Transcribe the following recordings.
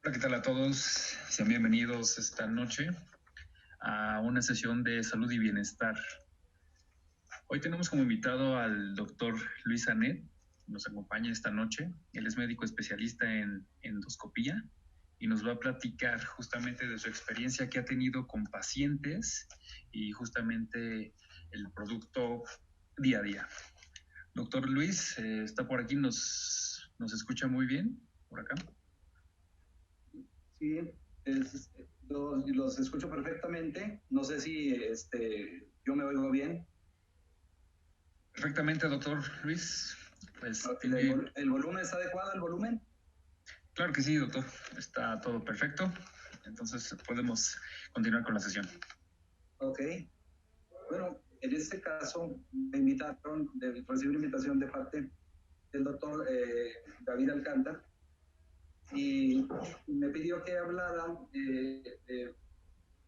Hola, ¿qué tal a todos? Sean bienvenidos esta noche a una sesión de salud y bienestar. Hoy tenemos como invitado al doctor Luis Anet, nos acompaña esta noche. Él es médico especialista en endoscopía y nos va a platicar justamente de su experiencia que ha tenido con pacientes y justamente el producto día a día. Doctor Luis, está por aquí, nos escucha muy bien por acá. Sí, los escucho perfectamente. No sé si yo me oigo bien. Perfectamente, doctor Luis. Pues ¿El volumen está adecuado, el volumen? Claro que sí, doctor. Está todo perfecto. Entonces podemos continuar con la sesión. Ok. Bueno, en este caso me invitaron, recibí una invitación de parte del doctor David Alcántara y me pidió que hablara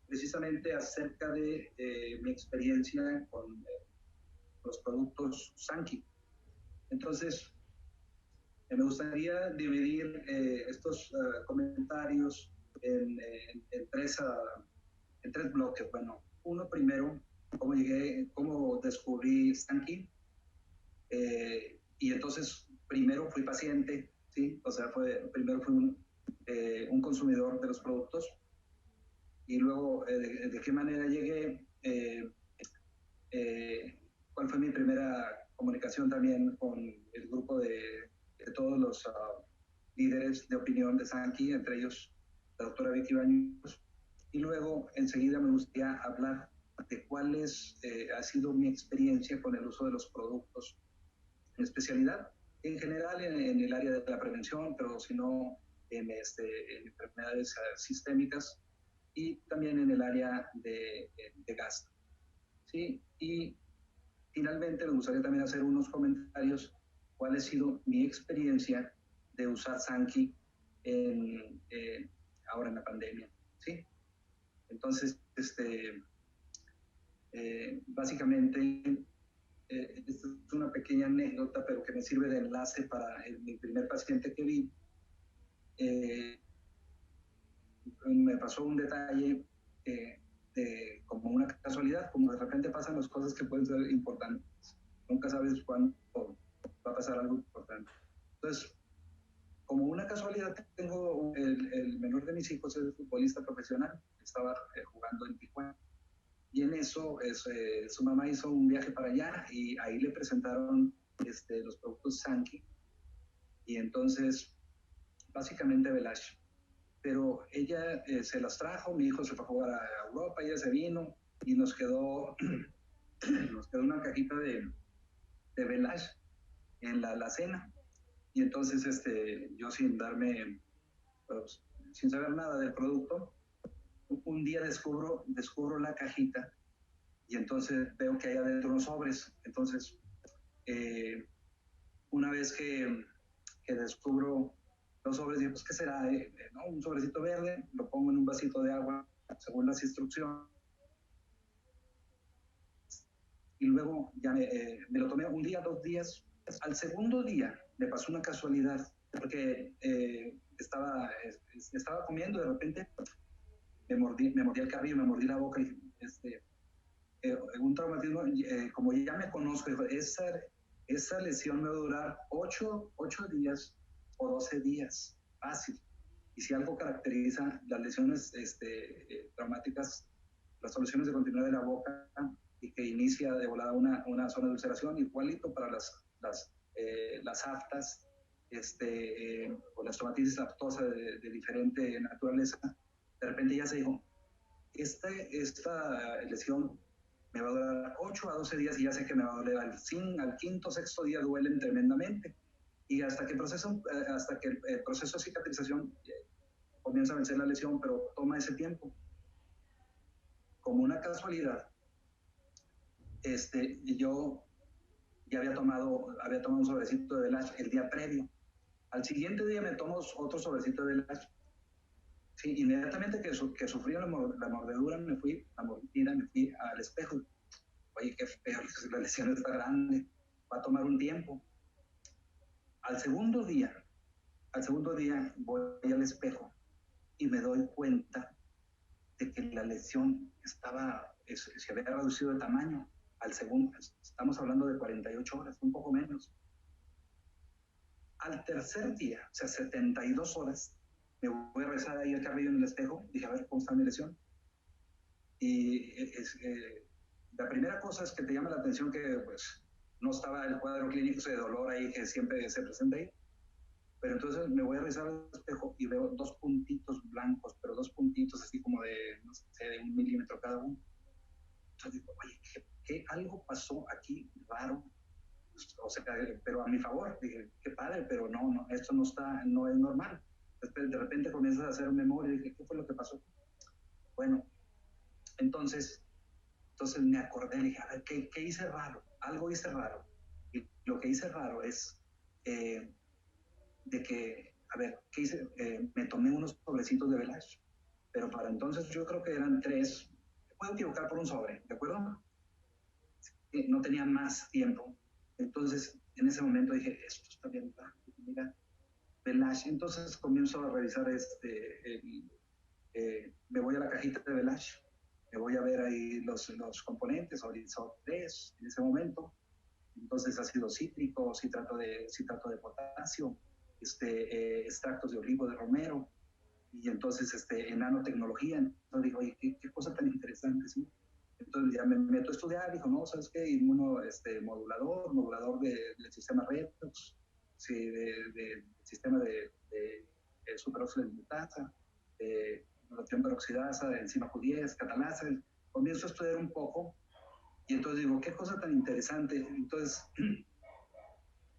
precisamente acerca de mi experiencia con los productos Sanki. Entonces, me gustaría dividir estos comentarios en tres bloques. Bueno, uno primero, cómo descubrí Stanky. Y entonces, primero fui paciente, ¿sí? O sea, primero fui un consumidor de los productos. Y luego, de qué manera llegué, cuál fue mi primera comunicación también con el grupo de todos los líderes de opinión de Sanki, entre ellos la doctora Vicky Baños. Y luego, enseguida, me gustaría hablar de cuál ha sido mi experiencia con el uso de los productos en especialidad, en general en el área de la prevención, pero si no en enfermedades sistémicas y también en el área de gasto. ¿Sí? Y finalmente me gustaría también hacer unos comentarios cuál ha sido mi experiencia de usar Sanki ahora en la pandemia. ¿Sí? Entonces, básicamente, esta es una pequeña anécdota, pero que me sirve de enlace para mi primer paciente que vi. Me pasó un detalle como una casualidad, como de repente pasan las cosas que pueden ser importantes. Nunca sabes cuándo va a pasar algo importante. Entonces, como una casualidad, tengo el menor de mis hijos es futbolista profesional, estaba jugando en Tijuana. Y en eso su mamá hizo un viaje para allá y ahí le presentaron los productos Sanki. Y entonces, básicamente Velash. Pero ella se las trajo, mi hijo se fue a jugar a Europa, ella se vino y nos quedó una cajita de Velash en la cena. Y entonces yo pues, sin saber nada del producto, un día descubro la cajita y entonces veo que hay adentro unos sobres. Entonces, una vez que descubro los sobres, digo, pues, ¿qué será? ¿No? Un sobrecito verde, lo pongo en un vasito de agua según las instrucciones. Y luego ya me lo tomé un día, 2 días. Al segundo día me pasó una casualidad, porque estaba comiendo, de repente me mordí el cabello, me mordí la boca y un traumatismo, como ya me conozco, esa lesión me va a durar 8 días o 12 días, fácil. Y si algo caracteriza las lesiones traumáticas, las soluciones de continuidad de la boca y que inicia de volada una zona de ulceración, igualito para las aftas o las traumatistas aftosas de diferente naturaleza, de repente ya se dijo, esta lesión me va a durar 8 a 12 días y ya sé que me va a doler al quinto, sexto día duelen tremendamente. Y hasta que el proceso de cicatrización comienza a vencer la lesión, pero toma ese tiempo. Como una casualidad, yo ya había tomado un sobrecito de Velash el día previo. Al siguiente día me tomo otro sobrecito de Velash. Sí, inmediatamente que sufrí la mordedura, me fui al espejo. Oye, qué feo, la lesión está grande, va a tomar un tiempo. Al segundo día voy al espejo y me doy cuenta de que la lesión se había reducido de tamaño al segundo. Estamos hablando de 48 horas, un poco menos. Al tercer día, o sea, 72 horas, me voy a revisar ahí el carrillo en el espejo, dije, a ver cómo está mi lesión. Y la primera cosa es que te llama la atención que pues no estaba el cuadro clínico de dolor ahí que siempre se presenta ahí. Pero entonces me voy a revisar el espejo y veo 2 puntitos blancos, pero 2 puntitos así como de, no sé, de 1 milímetro cada uno. Entonces digo, oye, ¿qué algo pasó aquí raro? O sea, pero a mi favor. Dije, qué padre, pero no, esto no es normal. Entonces, de repente comienzas a hacer memoria y dije, ¿qué fue lo que pasó? Bueno, entonces me acordé, le dije, a ver, ¿qué hice raro? Algo hice raro. Y lo que hice raro es de que, a ver, ¿qué hice? Me tomé unos sobrecitos de Velash, pero para entonces yo creo que eran 3. Me puedo equivocar por un sobre, ¿de acuerdo? No tenía más tiempo. Entonces, en ese momento dije, esto está bien, mira, Velash. Entonces comienzo a revisar me voy a la cajita de Velash, me voy a ver ahí los componentes, Horizon 3 en ese momento. Entonces ácido cítrico, citrato de potasio, extractos de olivo de romero, y entonces en nanotecnología. Entonces digo, oye, qué cosa tan interesante, ¿sí? Entonces ya me meto a estudiar, dijo, no, ¿sabes qué? Modulador del sistema redox, sí, del sistema de superóxido de glutasa, de notación peroxidasa, de enzima Q10, catalasa. Comienzo a estudiar un poco y entonces digo, qué cosa tan interesante. Entonces,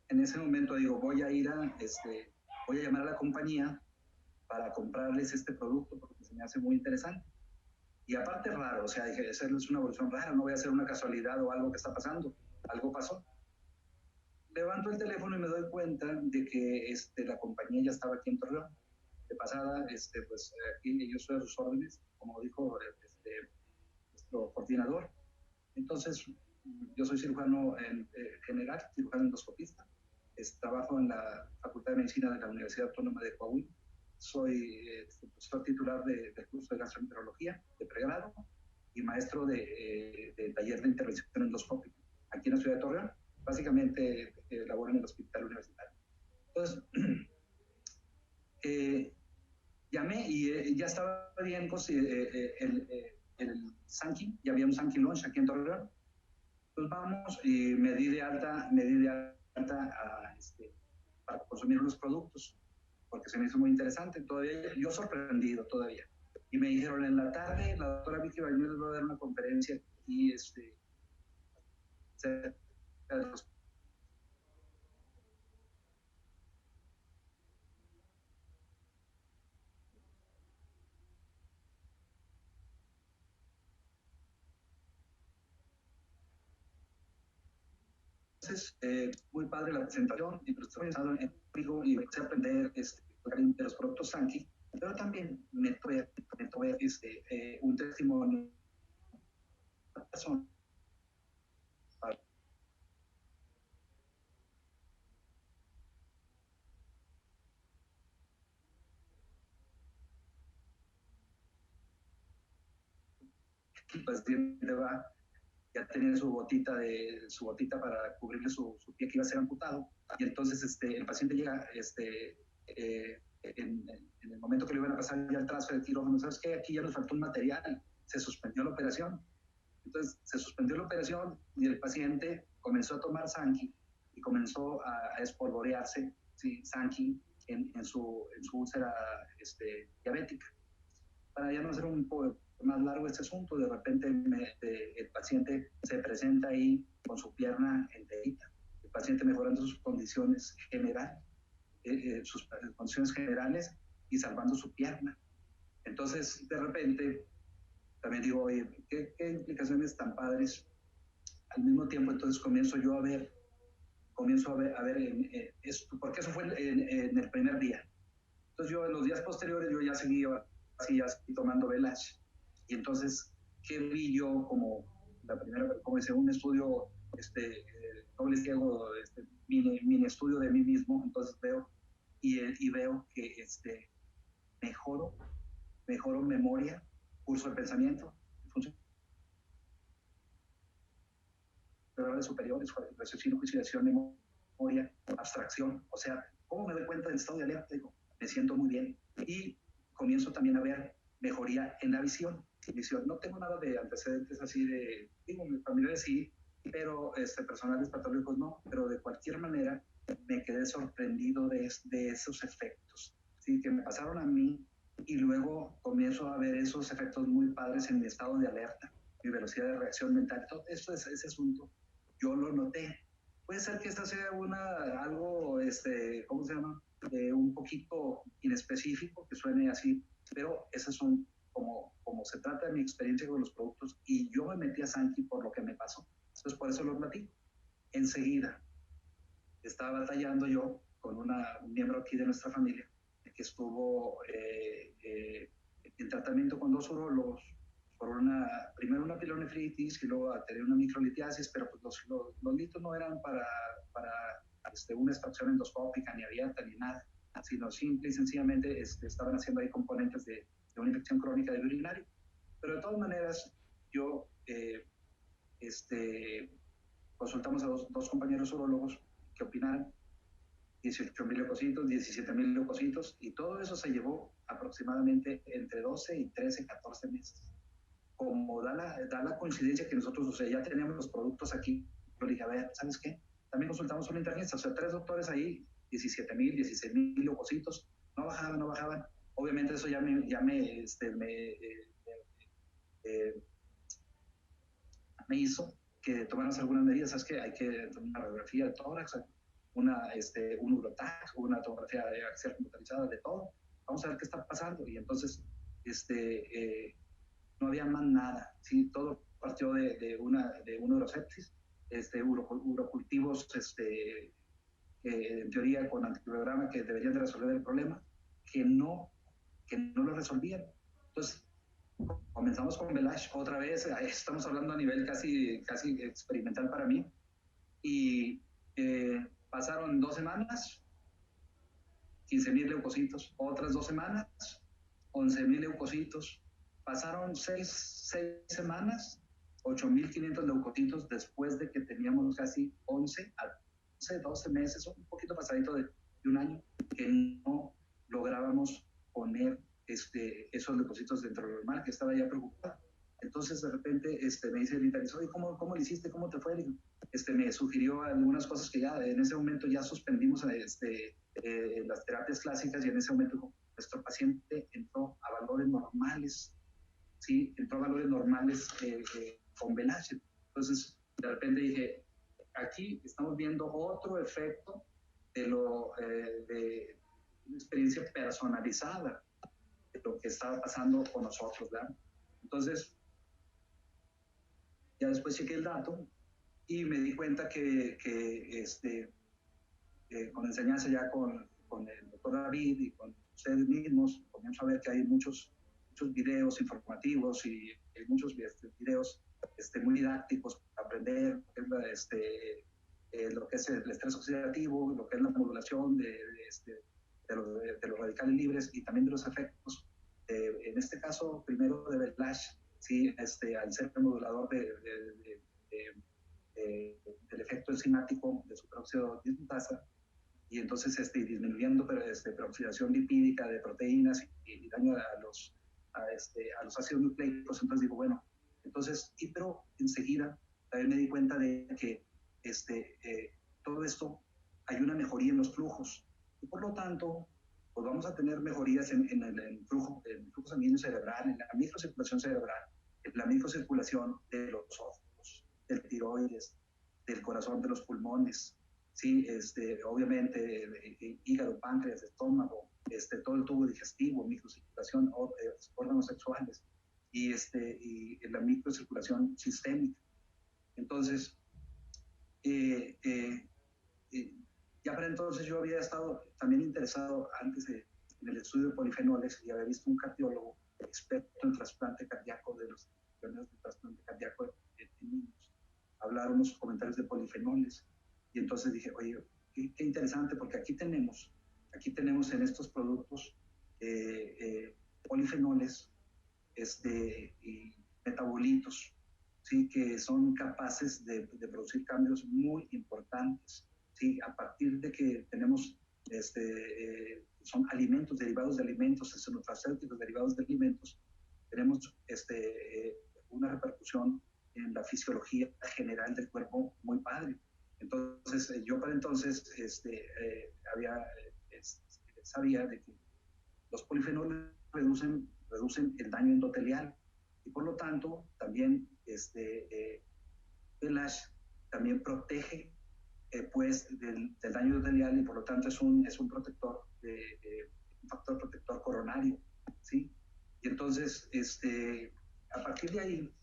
en ese momento digo, voy a llamar a la compañía para comprarles este producto porque se me hace muy interesante. Y aparte raro, o sea, dije, esa es una evolución rara, no voy a hacer una casualidad o algo que está pasando, algo pasó. Levanto el teléfono y me doy cuenta de que la compañía ya estaba aquí en Torreón. De pasada, pues aquí yo estoy a sus órdenes, como dijo nuestro coordinador. Entonces, yo soy cirujano general, cirujano endoscopista. Trabajo en la Facultad de Medicina de la Universidad Autónoma de Coahuila. Soy profesor titular del curso de gastroenterología de pregrado y maestro de taller de intervención endoscópica aquí en la ciudad de Torreón. Básicamente laboro en el hospital universitario. Entonces, llamé y ya estaba bien el Sanki, ya había un Sanki Launch aquí en Torreón. Pues vamos y me di de alta para consumir los productos, porque se me hizo muy interesante. Todavía, yo sorprendido todavía. Y me dijeron, en la tarde, la doctora Vicky Bañuelos va a dar una conferencia aquí, cerca de los Entonces, muy padre la presentación, y estoy pensando en conmigo y empecé a aprender de los productos Sanki, pero también me tuve un testimonio de una persona que el paciente va, ya tenía su botita para cubrirle su pie que iba a ser amputado, y entonces el paciente llega en el momento que le iban a pasar ya el trazo de quirófano, ¿sabes qué? Aquí ya nos faltó un material, se suspendió la operación. Entonces se suspendió la operación y el paciente comenzó a tomar Sanki y comenzó a espolvorearse, ¿sí? Sanki en su úlcera diabética. Para ya no hacer un poco más largo este asunto, de repente el paciente se presenta ahí con su pierna enterita, el paciente mejorando sus condiciones generales, sus condiciones generales y salvando su pierna. Entonces, de repente, también digo, oye, ¿qué implicaciones tan padres? Al mismo tiempo, entonces comienzo a ver esto, porque eso fue en el primer día. Entonces yo en los días posteriores yo ya seguía tomando Velash. Y entonces, ¿qué vi yo como hice un estudio doble ciego, mini estudio de mí mismo? Entonces veo y veo que mejoro mejoró memoria, curso de pensamiento, función superiores, raciocinio, juicio, memoria, abstracción. O sea, ¿cómo me doy cuenta del estado de alerta? Digo, me siento muy bien. Y comienzo también a ver mejoría en la visión. No tengo nada de antecedentes así de, digo, mis familiares sí, pero personales patológicos no, pero de cualquier manera me quedé sorprendido de esos efectos, ¿sí? Que me pasaron a mí, y luego comienzo a ver esos efectos muy padres en mi estado de alerta, mi velocidad de reacción mental, todo esto es ese asunto, yo lo noté. Puede ser que esta sea algo, ¿cómo se llama? Un poquito inespecífico, que suene así, pero esas son como se trata de mi experiencia con los productos, y yo me metí a Sanki por lo que me pasó. Entonces, por eso lo platico. Enseguida, estaba batallando yo con un miembro aquí de nuestra familia que estuvo en tratamiento con 2 urólogos por primero una pilonefritis y luego a tener una microlitiasis, pero pues los litos no eran para una extracción endoscópica, ni abierta, ni nada, sino simple y sencillamente estaban haciendo ahí componentes de una infección crónica del urinario. Pero de todas maneras, yo consultamos a dos compañeros urólogos que opinaran, 18,000 leucocitos, 17,000 leucocitos, y todo eso se llevó aproximadamente entre 12 y 13, 14 meses. Como da la coincidencia que nosotros, o sea, ya teníamos los productos aquí, yo le dije, a ver, ¿sabes qué? También consultamos a un internista, o sea, 3 doctores ahí, 17,000, 16,000 leucocitos, no bajaban. Obviamente eso ya me hizo que tomáramos algunas medidas. ¿Sabes qué? Hay que tomar una radiografía de tórax, un urotac, una tomografía axial computarizada, de todo. Vamos a ver qué está pasando. Y entonces, no había más nada, ¿sí? Todo partió de una urosepsis, urocultivos, en teoría con antibiograma, que deberían de resolver el problema, que no lo resolvían. Entonces, comenzamos con Velash otra vez, estamos hablando a nivel casi experimental para mí, y pasaron 2 semanas, 15,000 leucocitos, otras 2 semanas, 11,000 leucocitos, pasaron 6 semanas, 8,500 leucocitos, después de que teníamos casi 11 a 12 meses, un poquito pasadito de un año, que no lográbamos poner esos leucocitos dentro de lo normal, que estaba ya preocupada. Entonces, de repente, me dice el internista, oye, ¿cómo lo hiciste? ¿Cómo te fue? Me sugirió algunas cosas que ya en ese momento ya suspendimos las terapias clásicas, y en ese momento nuestro paciente entró a valores normales, ¿sí? Entró a valores normales con Velash. Entonces, de repente dije, aquí estamos viendo otro efecto de una experiencia personalizada de lo que estaba pasando con nosotros, ¿verdad? Entonces, ya después chequé el dato y me di cuenta que con enseñanza ya con el doctor David y con ustedes mismos, comienzo a ver que hay muchos videos informativos y hay muchos videos muy didácticos para aprender lo que es el estrés oxidativo, lo que es la modulación de los radicales libres, y también de los efectos, en este caso, primero de Velash, ¿sí? Al ser el modulador del efecto enzimático de superóxido dismutasa, y entonces disminuyendo peroxidación lipídica de proteínas y daño a los ácidos nucleicos. Entonces digo, bueno, entonces, pero enseguida también me di cuenta de que todo esto hay una mejoría en los flujos, y por lo tanto, pues vamos a tener mejorías en el flujo sanguíneo cerebral, en la microcirculación cerebral, en la microcirculación de los ojos, del tiroides, del corazón, de los pulmones, sí, obviamente hígado, páncreas, estómago, todo el tubo digestivo, microcirculación, órganos sexuales, y la microcirculación sistémica. Entonces, ya para entonces yo había estado también interesado antes en el estudio de polifenoles, y había visto un cardiólogo experto en trasplante cardíaco, de los de trasplante cardíaco en niños, hablar unos comentarios de polifenoles. Y entonces dije, oye, qué interesante, porque aquí tenemos en estos productos polifenoles y metabolitos, ¿sí? Que son capaces de producir cambios muy importantes, ¿sí? A partir de que tenemos son alimentos derivados de alimentos, nutracéuticos derivados de alimentos, tenemos una repercusión en la fisiología general del cuerpo muy padre. Entonces, yo para entonces sabía de que los polifenoles reducen el daño endotelial y por lo tanto también Velash también protege pues del daño endotelial y por lo tanto es un protector, un factor protector coronario, ¿sí? Y entonces, a partir de ahí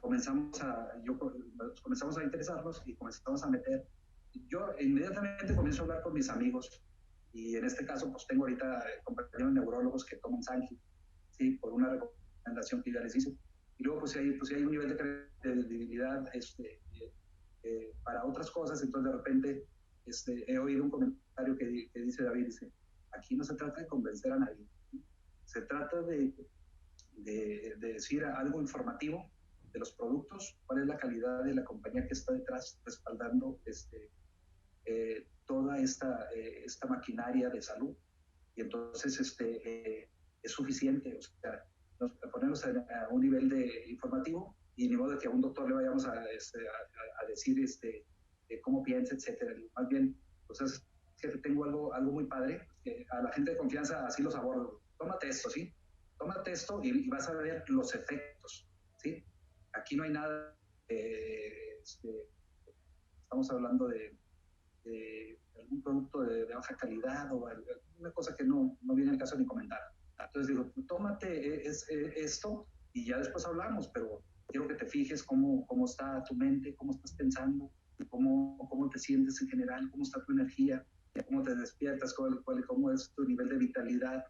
comenzamos a interesarnos y comenzamos a meter. Yo inmediatamente comienzo a hablar con mis amigos y en este caso pues tengo ahorita compañeros neurólogos que toman Sanki, ¿sí? Por una recomendación que ya les hice. Y luego pues hay un nivel de credibilidad para otras cosas, entonces de repente he oído un comentario que dice David, dice, aquí no se trata de convencer a nadie, ¿sí? Se trata de decir algo informativo de los productos, cuál es la calidad de la compañía que está detrás respaldando toda esta maquinaria de salud. Y entonces es suficiente, o sea, ponernos a un nivel de informativo y ni modo de que a un doctor le vayamos a decir cómo piensa, etcétera. Más bien, pues es que tengo algo muy padre, que a la gente de confianza así los abordo. Tómate esto, ¿sí? Tómate esto y vas a ver los efectos, ¿sí? Aquí no hay nada, estamos hablando de algún producto de baja calidad o alguna cosa que no viene al caso ni comentar. Entonces digo, tómate esto y ya después hablamos, pero quiero que te fijes cómo está tu mente, cómo estás pensando, cómo te sientes en general, cómo está tu energía, cómo te despiertas, cómo es tu nivel de vitalidad,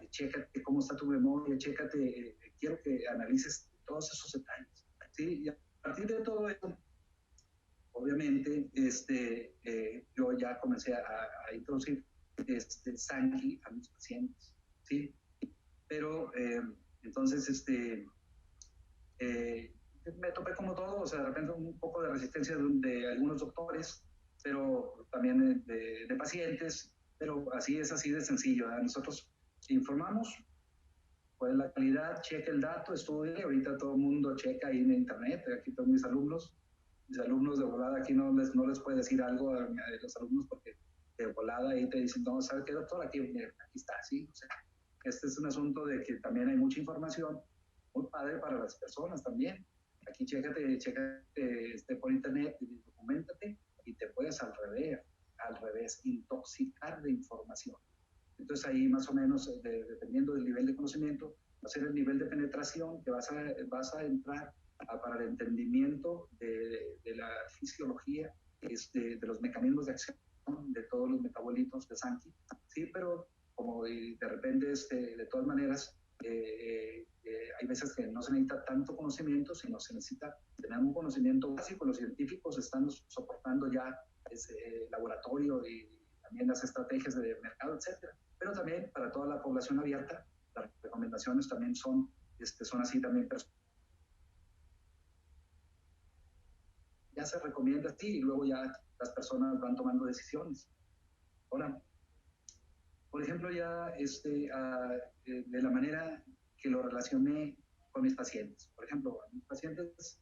chécate cómo está tu memoria, chécate, quiero que analices todos esos detalles, ¿sí? Y a partir de todo esto, obviamente, yo ya comencé a introducir Sanki a mis pacientes, ¿sí? Pero entonces, me topé como todo, o sea, de repente un poco de resistencia de algunos doctores, pero también de pacientes, pero así es así de sencillo, ¿verdad? Nosotros informamos cuál es la calidad, cheque el dato, estudie, ahorita todo el mundo checa ahí en internet, aquí todos mis alumnos de volada, aquí no les puede decir algo a los alumnos porque de volada ahí te dicen, no, ¿sabes qué, doctor? Aquí está, ¿sí? O sea, este es un asunto de que también hay mucha información muy padre para las personas también. Aquí chécate por internet, documentate y te puedes al revés, intoxicar de información. Entonces ahí más o menos, dependiendo del nivel de conocimiento, va a ser el nivel de penetración que vas a entrar para el entendimiento de la fisiología, de los mecanismos de acción de todos los metabolitos de Sanki, sí, pero como de repente, de todas maneras, hay veces que no se necesita tanto conocimiento, sino se necesita tener un conocimiento básico. Los científicos están soportando ya ese laboratorio y también las estrategias de mercado, etcétera. Pero también para toda la población abierta, las recomendaciones también son así también ya se recomienda así y luego ya las personas van tomando decisiones. Ahora, por ejemplo, ya de la manera que lo relacioné con mis pacientes. Por ejemplo, mis pacientes,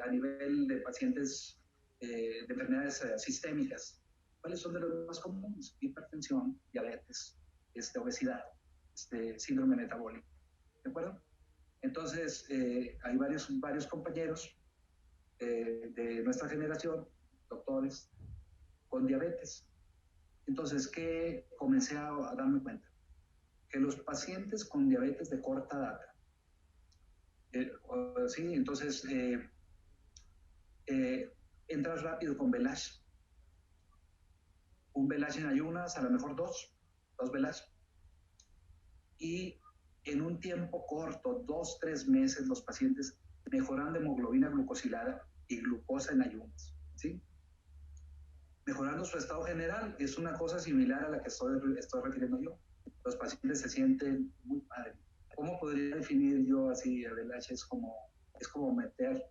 a nivel de pacientes de enfermedades sistémicas, ¿cuáles son de los más comunes? Hipertensión, diabetes, obesidad, síndrome metabólico. ¿De acuerdo? Entonces, hay varios compañeros de nuestra generación, doctores, con diabetes. Entonces, ¿qué comencé a darme cuenta? Que los pacientes con diabetes de corta data, sí, entonces entras rápido con Velash. Un Velash en ayunas, a lo mejor dos Velash. Y en un tiempo corto, 2-3 meses, los pacientes mejorando hemoglobina glucosilada y glucosa en ayunas, ¿sí? Mejorando su estado general, es una cosa similar a la que estoy refiriendo yo. Los pacientes se sienten muy padre. así, Abelach, es como meter,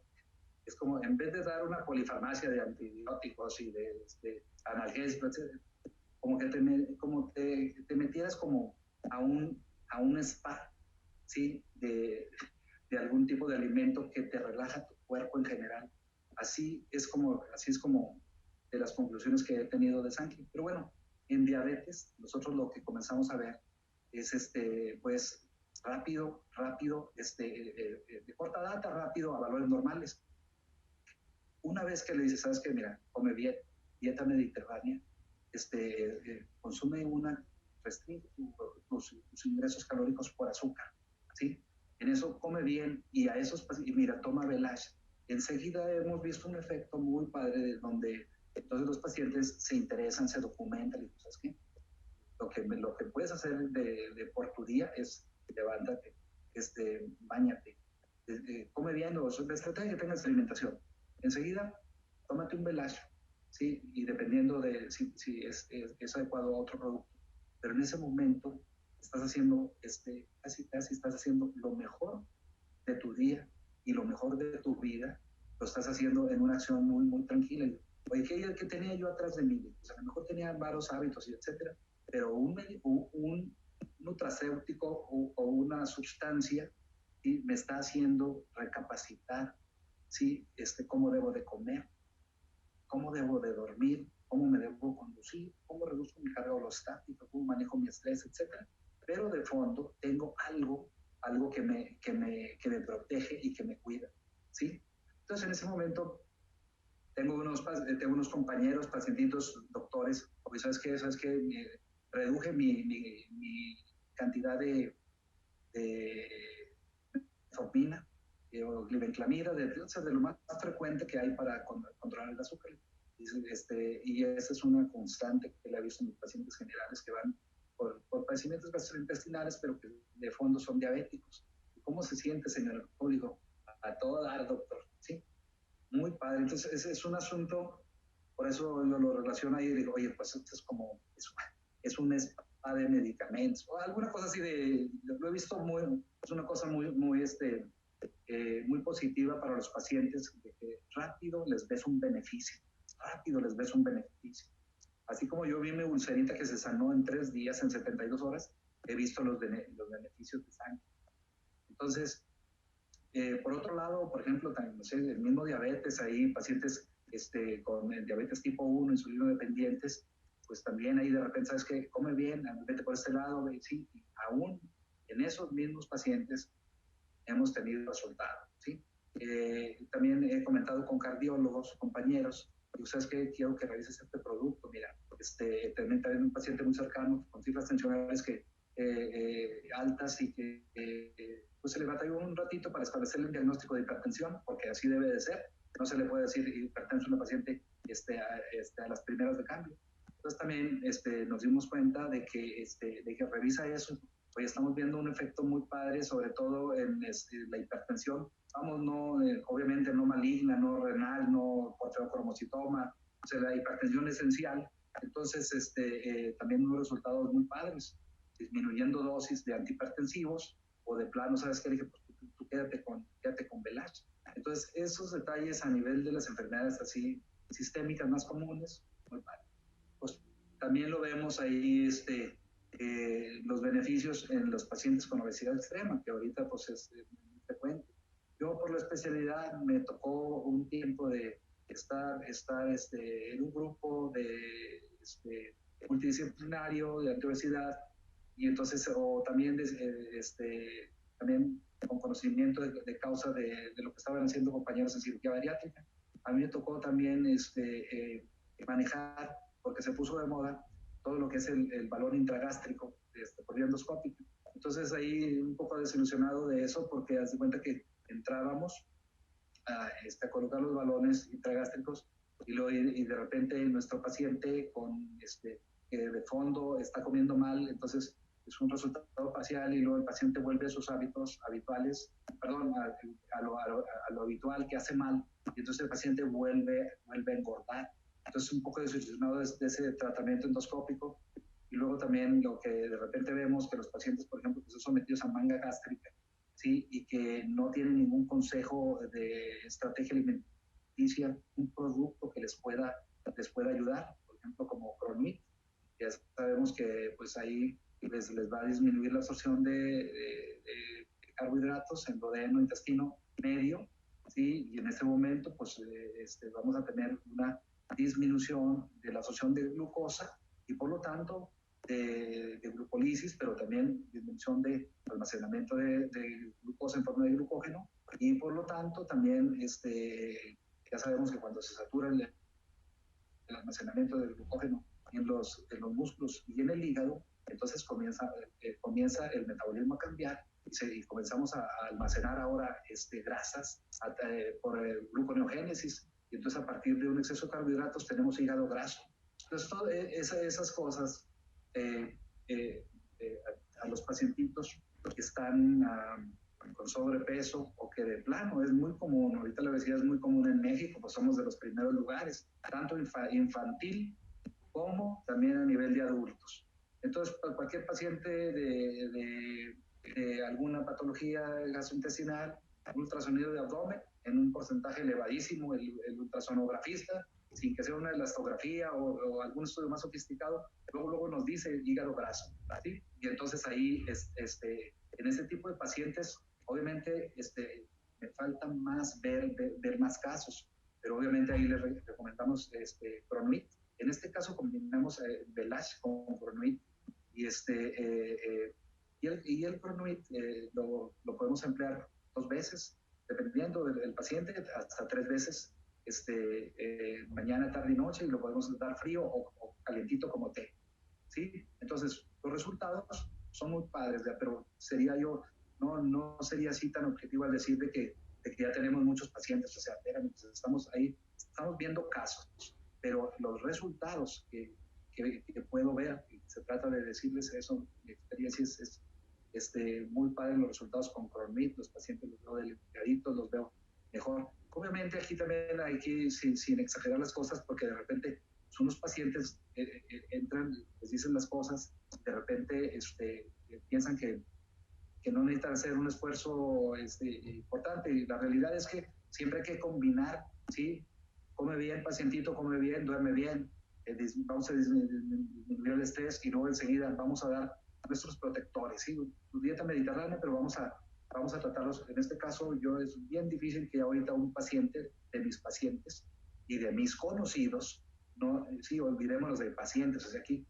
es como, en vez de dar una polifarmacia de antibióticos y de analgésicos, etc., como que te metieras como a un spa, ¿sí? De algún tipo de alimento que te relaja tu cuerpo en general. Así es como de las conclusiones que he tenido de Sankey. Pero bueno, en diabetes, nosotros lo que comenzamos a ver es pues rápido, de corta data, rápido a valores normales. Una vez que le dices, ¿sabes qué? Mira, come bien, dieta mediterránea, consume restringe tus ingresos calóricos por azúcar, ¿sí? En eso come bien y y mira, toma Abelach. Enseguida hemos visto un efecto muy padre de donde entonces los pacientes se interesan, se documentan y ¿sabes qué? Lo que puedes hacer por tu día es levántate, báñate, come bien o trata de que tengas alimentación. Enseguida, tómate un Abelach, ¿sí? Y dependiendo de si es adecuado a otro producto. Pero en ese momento estás haciendo, casi estás haciendo lo mejor de tu día y lo mejor de tu vida, lo estás haciendo en una acción muy, muy tranquila. Oye, ¿qué tenía yo atrás de mí? O sea, a lo mejor tenía varios hábitos y etcétera, pero un nutracéutico o una sustancia, ¿sí? Me está haciendo recapacitar, ¿sí? Cómo debo de comer, cómo debo de dormir, cómo me debo conducir, cómo reduzco mi carga holostática, cómo manejo mi estrés, etc. Pero de fondo tengo algo que me protege y que me cuida, ¿sí? Entonces en ese momento tengo unos compañeros, pacientitos, doctores, porque ¿sabes qué? Reduje mi cantidad de metformina o glibenclamida, de lo más frecuente que hay para controlar el azúcar. Y esa es una constante que la he visto en mis pacientes generales que van por padecimientos gastrointestinales, pero que de fondo son diabéticos. ¿Cómo se siente, señor? Como digo, a todo dar, doctor, ¿sí? Muy padre. Entonces, ese es un asunto, por eso yo lo relaciono ahí y digo, oye, pues esto es como, es un spa de medicamentos, o alguna cosa así lo he visto es una cosa muy positiva para los pacientes, de que rápido les ves un beneficio. Así como yo vi mi ulcerita que se sanó en 3 días, en 72 horas, he visto los beneficios de sangre. Entonces, por otro lado, por ejemplo, también, no sé, el mismo diabetes, hay pacientes con diabetes tipo 1, insulino dependientes, pues también ahí de repente, ¿sabes qué? Come bien, vete por este lado, sí, y aún en esos mismos pacientes hemos tenido resultados, ¿sí? También he comentado con cardiólogos, compañeros, y ¿sabes qué? Quiero que revises este producto, mira, también un paciente muy cercano con cifras tensionales altas y que pues se le batalló un ratito para establecerle un diagnóstico de hipertensión, porque así debe de ser. No se le puede decir hipertenso a una paciente a las primeras de cambio. Entonces también nos dimos cuenta de que revisa eso. Hoy estamos viendo un efecto muy padre, sobre todo en la hipertensión. Vamos, obviamente no maligna, no renal, no porfirocromocitoma, o sea, la hipertensión esencial. Entonces, también unos resultados muy padres, disminuyendo dosis de antihipertensivos o de plano, ¿sabes qué? Dije, pues tú quédate con Abelach. Entonces, esos detalles a nivel de las enfermedades así sistémicas más comunes, muy padre. Pues también lo vemos ahí, los beneficios en los pacientes con obesidad extrema, que ahorita pues es muy frecuente. Yo por la especialidad me tocó un tiempo de estar en un grupo multidisciplinario de antiobesidad y entonces, o también, también con conocimiento de causa de lo que estaban haciendo compañeros en cirugía bariátrica. A mí me tocó también manejar, porque se puso de moda, todo lo que es el balón intragástrico por vía endoscópica. Entonces ahí un poco desilusionado de eso, porque haz de cuenta que entrábamos a colocar los balones intragástricos y de repente nuestro paciente que de fondo está comiendo mal, entonces es un resultado parcial y luego el paciente vuelve a sus hábitos habituales, perdón, a lo habitual que hace mal, y entonces el paciente vuelve a engordar. Entonces un poco desilusionado de ese tratamiento endoscópico. Y luego también lo que de repente vemos que los pacientes, por ejemplo, que son sometidos a manga gástrica, ¿sí? Y que no tienen ningún consejo de estrategia alimenticia, un producto que les pueda ayudar, por ejemplo, como Cronit. Ya sabemos que pues ahí les va a disminuir la absorción de carbohidratos en duodeno, intestino medio, ¿sí? Y en este momento pues vamos a tener una disminución de la absorción de glucosa y por lo tanto de glucólisis, pero también disminución de almacenamiento de glucosa en forma de glucógeno y por lo tanto también ya sabemos que cuando se satura el almacenamiento de glucógeno en los músculos y en el hígado, entonces comienza el metabolismo a cambiar y comenzamos a almacenar ahora grasas por gluconeogénesis, y entonces a partir de un exceso de carbohidratos tenemos hígado graso. Entonces esas cosas a los pacientitos que están con sobrepeso o que de plano es muy común, ahorita la obesidad es muy común en México, pues somos de los primeros lugares, tanto infantil como también a nivel de adultos. Entonces, cualquier paciente de alguna patología gastrointestinal, ultrasonido de abdomen, en un porcentaje elevadísimo, el ultrasonografista, sin que sea una elastografía o algún estudio más sofisticado, luego nos dice hígado graso, ¿sí? Y entonces ahí, en este tipo de pacientes, obviamente, me falta más ver más casos, pero obviamente ahí les recomendamos Cronit. En este caso combinamos Velash con Cronit y el Cronit lo podemos emplear 2 veces, dependiendo del paciente, hasta 3 veces, mañana, tarde y noche, y lo podemos dar frío o calientito como té, ¿sí? Entonces, los resultados son muy padres, pero no sería así tan objetivo al decir de que ya tenemos muchos pacientes, o sea, estamos viendo casos, pero los resultados que puedo ver, y se trata de decirles eso, mi experiencia es muy padre los resultados con Cronit, los pacientes los veo delgaditos, los veo mejor. Obviamente aquí también hay que, sin exagerar las cosas, porque de repente unos pacientes entran, les dicen las cosas, de repente piensan que no necesitan hacer un esfuerzo importante, y la realidad es que siempre hay que combinar, ¿sí? Come bien, pacientito, come bien, duerme bien, vamos a disminuir el estrés y luego enseguida vamos a dar nuestros protectores, ¿sí? Dieta mediterránea, pero vamos a tratarlos. En este caso, es bien difícil que ahorita un paciente de mis pacientes y de mis conocidos, no, sí, olvidémonos de pacientes, o sea, aquí,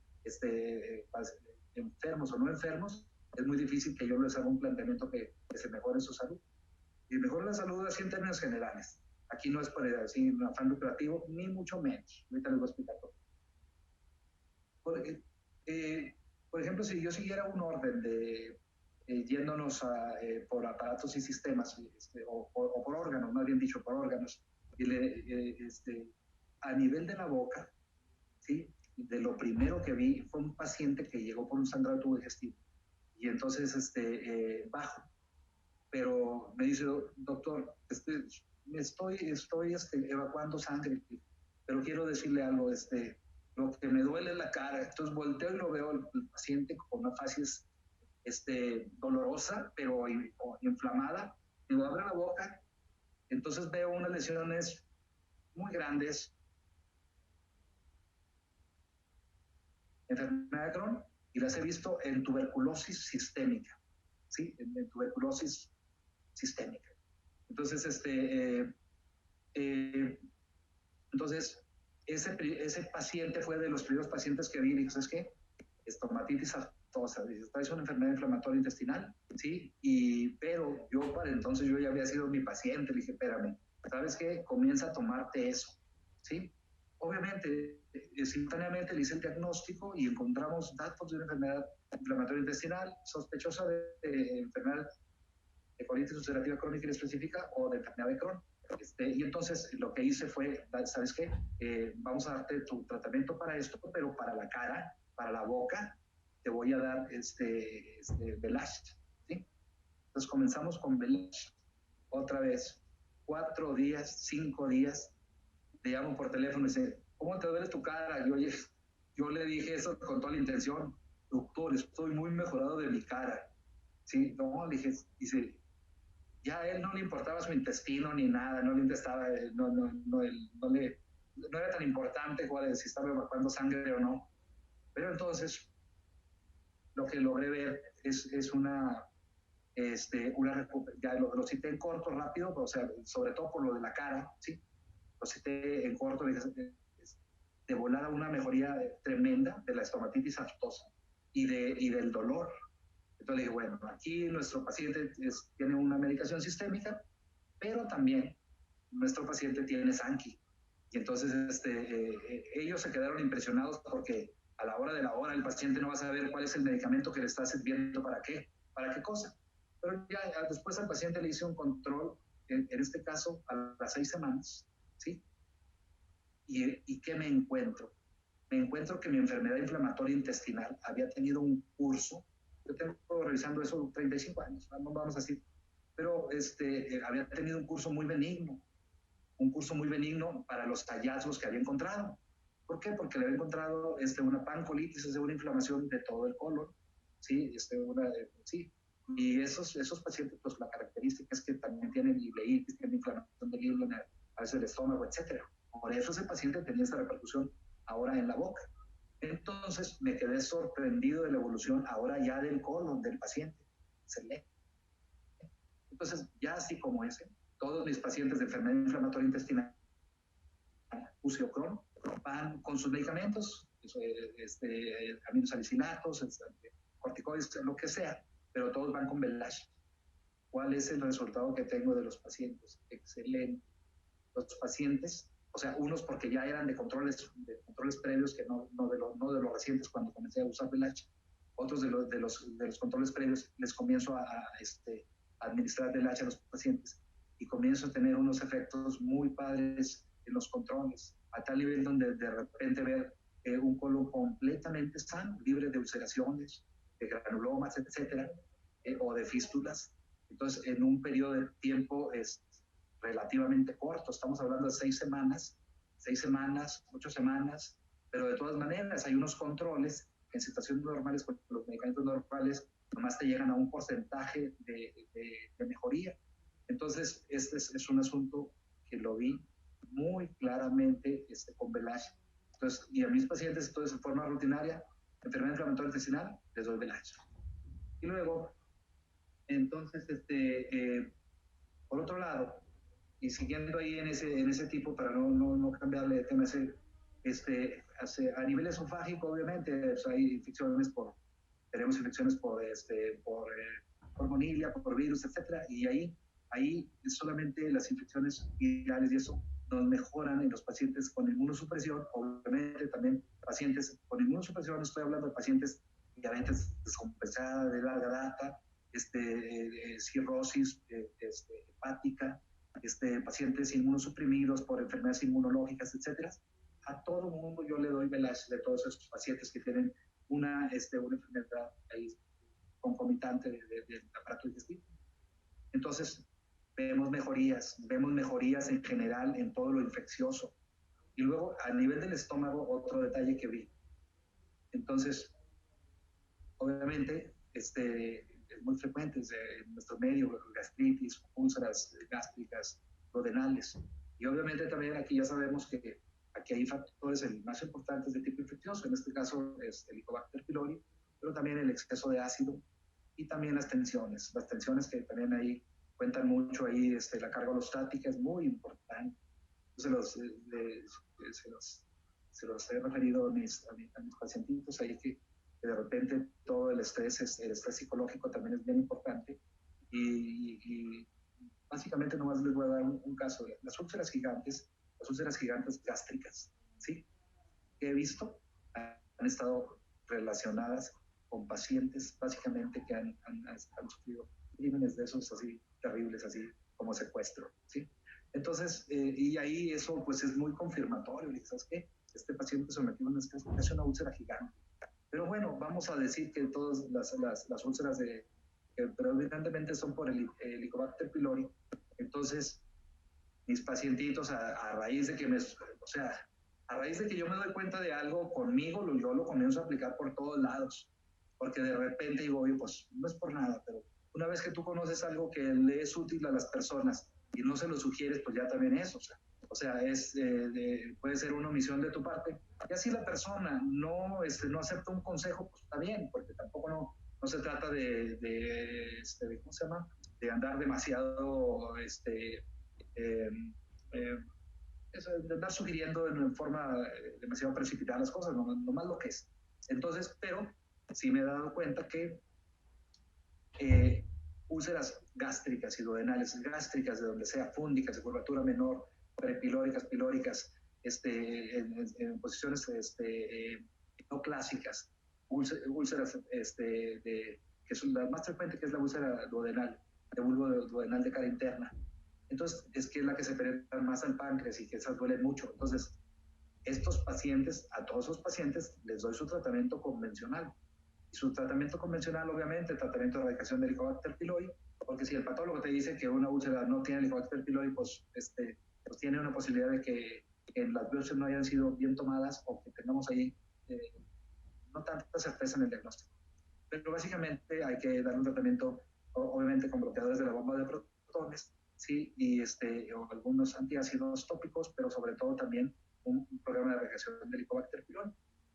enfermos o no enfermos, es muy difícil que yo les haga un planteamiento que se mejore su salud. Y mejore la salud así en términos generales. Aquí no es para decir un afán lucrativo, ni mucho menos. Ahorita les voy a explicar todo. Por ejemplo, si yo siguiera un orden de yéndonos por aparatos y sistemas, o por órganos, más bien dicho, por órganos, a nivel de la boca, ¿sí? De lo primero que vi fue un paciente que llegó por un sangrado de tubo digestivo. Y entonces, bajo. Pero me dice, doctor, me estoy evacuando sangre, pero quiero decirle algo, lo que me duele es la cara. Entonces volteo y lo veo el paciente con una facies dolorosa, pero inflamada. Digo, abre la boca. Entonces veo unas lesiones muy grandes, enfermedad de Crohn, y las he visto en tuberculosis sistémica, ¿sí? En tuberculosis sistémica. Entonces, entonces ese paciente fue de los primeros pacientes que vi y dije, ¿sabes qué? Estomatitis aftosa, es una enfermedad inflamatoria intestinal, ¿sí? Pero yo para entonces yo ya había sido mi paciente, le dije, espérame, ¿sabes qué? Comienza a tomarte eso, ¿sí? Obviamente, simultáneamente le hice el diagnóstico y encontramos datos de una enfermedad inflamatoria intestinal sospechosa de enfermedad de colitis ulcerativa crónica inespecífica o de enfermedad de Crohn. Y entonces lo que hice fue, ¿sabes qué? Vamos a darte tu tratamiento para esto, pero para la cara, para la boca, te voy a dar Velash, ¿sí? Entonces comenzamos con Velash, otra vez, 4 días, 5 días, te llamo por teléfono y dice, ¿cómo te duele tu cara? Yo le dije eso con toda la intención, doctor, estoy muy mejorado de mi cara, ¿sí? No, le dije, dice, ya a él no le importaba su intestino ni nada, no le interesaba, no era tan importante si estaba evacuando sangre o no. Pero entonces lo que logré ver es ya lo cité en corto, rápido, o sea, sobre todo por lo de la cara, ¿sí? Lo cité en corto, de volada una mejoría tremenda de la estomatitis aftosa y del dolor. Entonces dije, bueno, aquí nuestro paciente tiene una medicación sistémica, pero también nuestro paciente tiene Sanqui. Y entonces ellos se quedaron impresionados porque a la hora de la hora el paciente no va a saber cuál es el medicamento que le está sirviendo para qué cosa. Pero ya después al paciente le hice un control, en este caso a las 6 semanas, ¿sí? ¿Y qué me encuentro? Me encuentro que mi enfermedad inflamatoria intestinal había tenido un curso, yo tengo revisando eso 35 años, vamos a decir, pero había tenido un curso muy benigno para los hallazgos que había encontrado. ¿Por qué? Porque le había encontrado una pancolitis, una inflamación de todo el colon, ¿sí? Sí. Y esos pacientes, pues la característica es que también tienen ileitis, tienen inflamación del hígado, a veces el estómago, etcétera. Por eso ese paciente tenía esa repercusión ahora en la boca. Entonces me quedé sorprendido de la evolución ahora ya del colon del paciente. Excelente. Entonces, ya así como ese, todos mis pacientes de enfermedad inflamatoria intestinal, UCI o Crohn, van con sus medicamentos, aminosalicilatos, corticoides, lo que sea, pero todos van con Belash. ¿Cuál es el resultado que tengo de los pacientes? Excelente. Los pacientes, o sea, unos porque ya eran de controles previos, que no de los recientes cuando comencé a usar Belash, otros de los controles previos les comienzo a administrar Belash a los pacientes y comienzo a tener unos efectos muy padres en los controles, a tal nivel donde de repente ver un colon completamente sano, libre de ulceraciones, de granulomas, etcétera, o de fístulas. Entonces, en un periodo de tiempo relativamente corto, estamos hablando de 6 semanas, 8 semanas, pero de todas maneras hay unos controles en situaciones normales con los medicamentos normales nomás te llegan a un porcentaje de mejoría. Entonces, este es un asunto que lo vi muy claramente con Belash. Entonces, y a mis pacientes, entonces, de forma rutinaria, enfermedad inflamatoria intestinal, les doy Belash. Y luego, entonces, por otro lado, y siguiendo ahí en ese tipo, para no cambiarle de tema, a nivel esofágico, obviamente, pues hay infecciones tenemos infecciones por Morilla, por virus, etcétera, y ahí solamente las infecciones virales y eso nos mejoran en los pacientes con inmunosupresión, obviamente también pacientes con inmunosupresión, estoy hablando de pacientes diabetes descompensada de larga data, cirrosis hepática, pacientes inmunosuprimidos por enfermedades inmunológicas, etcétera. A todo mundo yo le doy Belash de todos esos pacientes que tienen una enfermedad ahí concomitante del aparato digestivo. Entonces, vemos mejorías en general en todo lo infeccioso. Y luego, a nivel del estómago, otro detalle que vi. Entonces, obviamente, es muy frecuente en nuestro medio, gastritis, úlceras gástricas, duodenales. Y obviamente también aquí ya sabemos que aquí hay factores más importantes de tipo infeccioso, en este caso es el Helicobacter pylori, pero también el exceso de ácido y también las tensiones que también ahí cuentan mucho ahí, la carga holostática es muy importante. Se los he referido a mis pacientitos ahí que de repente todo el estrés psicológico también es bien importante y básicamente nomás les voy a dar un caso de las úlceras gigantes gástricas, ¿sí? Que he visto han estado relacionadas con pacientes básicamente que han sufrido crímenes de esos así terribles, así como secuestro, ¿sí? Entonces, y ahí eso pues es muy confirmatorio, ¿sabes qué? Este paciente sometido a una úlcera gigante. Pero bueno, vamos a decir que todas las úlceras predominantemente son por el Helicobacter pylori. Entonces, mis pacientitos a raíz de que a raíz de que yo me doy cuenta de algo conmigo, yo lo comienzo a aplicar por todos lados, porque de repente digo, oye, pues no es por nada, pero una vez que tú conoces algo que le es útil a las personas y no se lo sugieres, pues ya también es, o sea puede ser una omisión de tu parte. Y así la persona no acepta un consejo, pues está bien, porque tampoco no se trata ¿cómo se llama? De andar demasiado, de andar sugiriendo en forma demasiado precipitada las cosas, nomás lo que es. Entonces, pero sí me he dado cuenta que úlceras gástricas y duodenales, gástricas de donde sea, fúngicas, de curvatura menor, prepilóricas, pilóricas, en posiciones no clásicas, úlceras que son la más frecuente, que es la úlcera duodenal, de bulbo duodenal de cara interna. Entonces, es que es la que se penetra más al páncreas y que esas duelen mucho. Entonces, a todos esos pacientes les doy su tratamiento convencional. Y su tratamiento convencional, obviamente, tratamiento de erradicación del Helicobacter pylori, porque si el patólogo te dice que una úlcera no tiene Helicobacter pylori, pues tiene una posibilidad de que las biopsias no hayan sido bien tomadas o que tengamos ahí no tanta certeza en el diagnóstico. Pero básicamente hay que darle un tratamiento, obviamente, con bloqueadores de la bomba de protones, ¿sí? Y o algunos antiácidos tópicos, pero sobre todo también un programa de erradicación del Helicobacter pylori.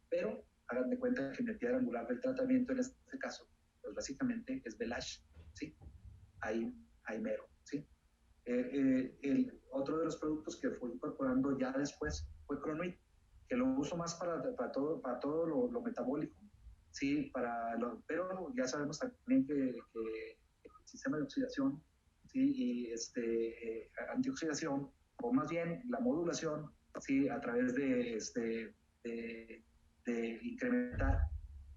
Pero hagan de cuenta que mi piedra angular del tratamiento en este caso, pues básicamente es Belash, ¿sí? Ahí mero, ¿sí? Otro de los productos que fui incorporando ya después fue Cronuit, que lo uso más para todo lo metabólico, ¿sí? Pero ya sabemos también que el sistema de oxidación, ¿sí? Y antioxidación, o más bien la modulación, ¿sí? A través de incrementar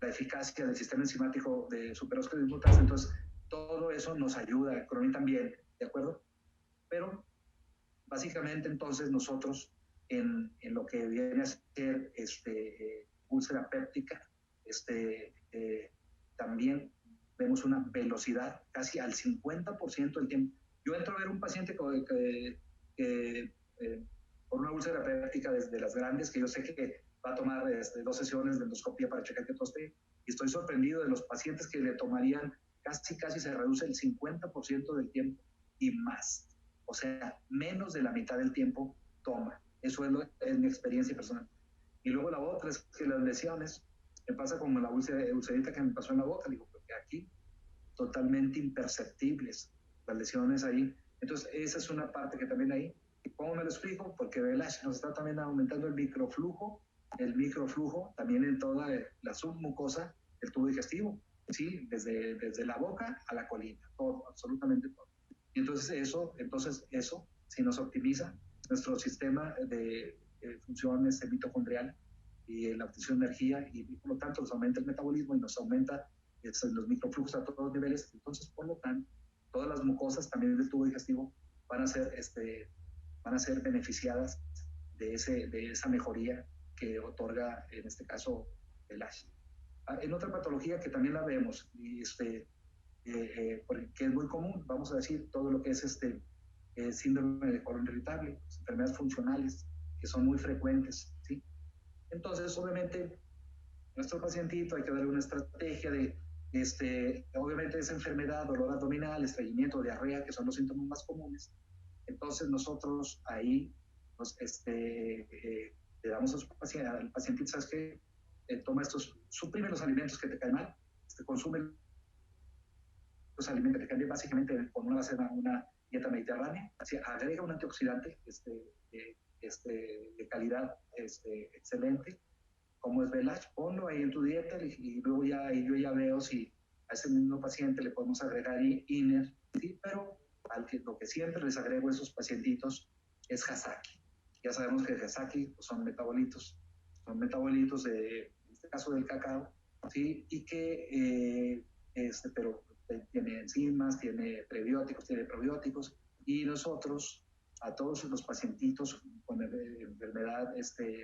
la eficacia del sistema enzimático de superóxido dismutasa. Entonces, todo eso nos ayuda, Cronuit también, ¿de acuerdo? Pero básicamente entonces nosotros en lo que viene a ser úlcera péptica, también vemos una velocidad casi al 50% del tiempo. Yo entro a ver un paciente por una úlcera péptica desde las grandes, que yo sé que va a tomar 2 sesiones de endoscopía para checar que todo esté, y estoy sorprendido de los pacientes que le tomarían casi se reduce el 50% del tiempo y más. O sea, menos de la mitad del tiempo toma. Eso es mi experiencia personal. Y luego la otra es que las lesiones, me pasa como la ulcerita que me pasó en la boca, digo, porque aquí totalmente imperceptibles las lesiones ahí. Entonces, esa es una parte que también ahí. ¿Cómo me lo explico? Porque Belash nos está también aumentando el microflujo también en toda la submucosa del tubo digestivo, ¿sí? Desde la boca a la colita, todo, absolutamente todo. Y entonces eso, si nos optimiza nuestro sistema de funciones mitocondrial y la obtención de energía, y por lo tanto nos aumenta el metabolismo y nos aumenta los microflujos a todos los niveles. Entonces, por lo tanto, todas las mucosas también del tubo digestivo van a ser beneficiadas de esa mejoría que otorga, en este caso, el ASH. En otra patología que también la vemos, y que es muy común, vamos a decir, todo lo que es síndrome de colon irritable, enfermedades funcionales, que son muy frecuentes, ¿sí? Entonces, obviamente, nuestro pacientito hay que darle una estrategia de, obviamente, esa enfermedad, dolor abdominal, estreñimiento, diarrea, que son los síntomas más comunes. Entonces, nosotros ahí, pues, le damos al pacientito, ¿sabes qué? Toma suprime los alimentos que te caen mal, consume los alimentos que te caen bien, básicamente con una dieta mediterránea, así, agrega un antioxidante de calidad excelente, como es Belash, ponlo ahí en tu dieta y luego yo ya veo si a ese mismo paciente le podemos agregar INER, ¿sí? Pero lo que siempre les agrego a esos pacientitos es Hasaki. Ya sabemos que Hasaki pues, son metabolitos en este caso del cacao, ¿sí? Y que, pero tiene enzimas, tiene prebióticos, tiene probióticos, y nosotros a todos los pacientitos con enfermedad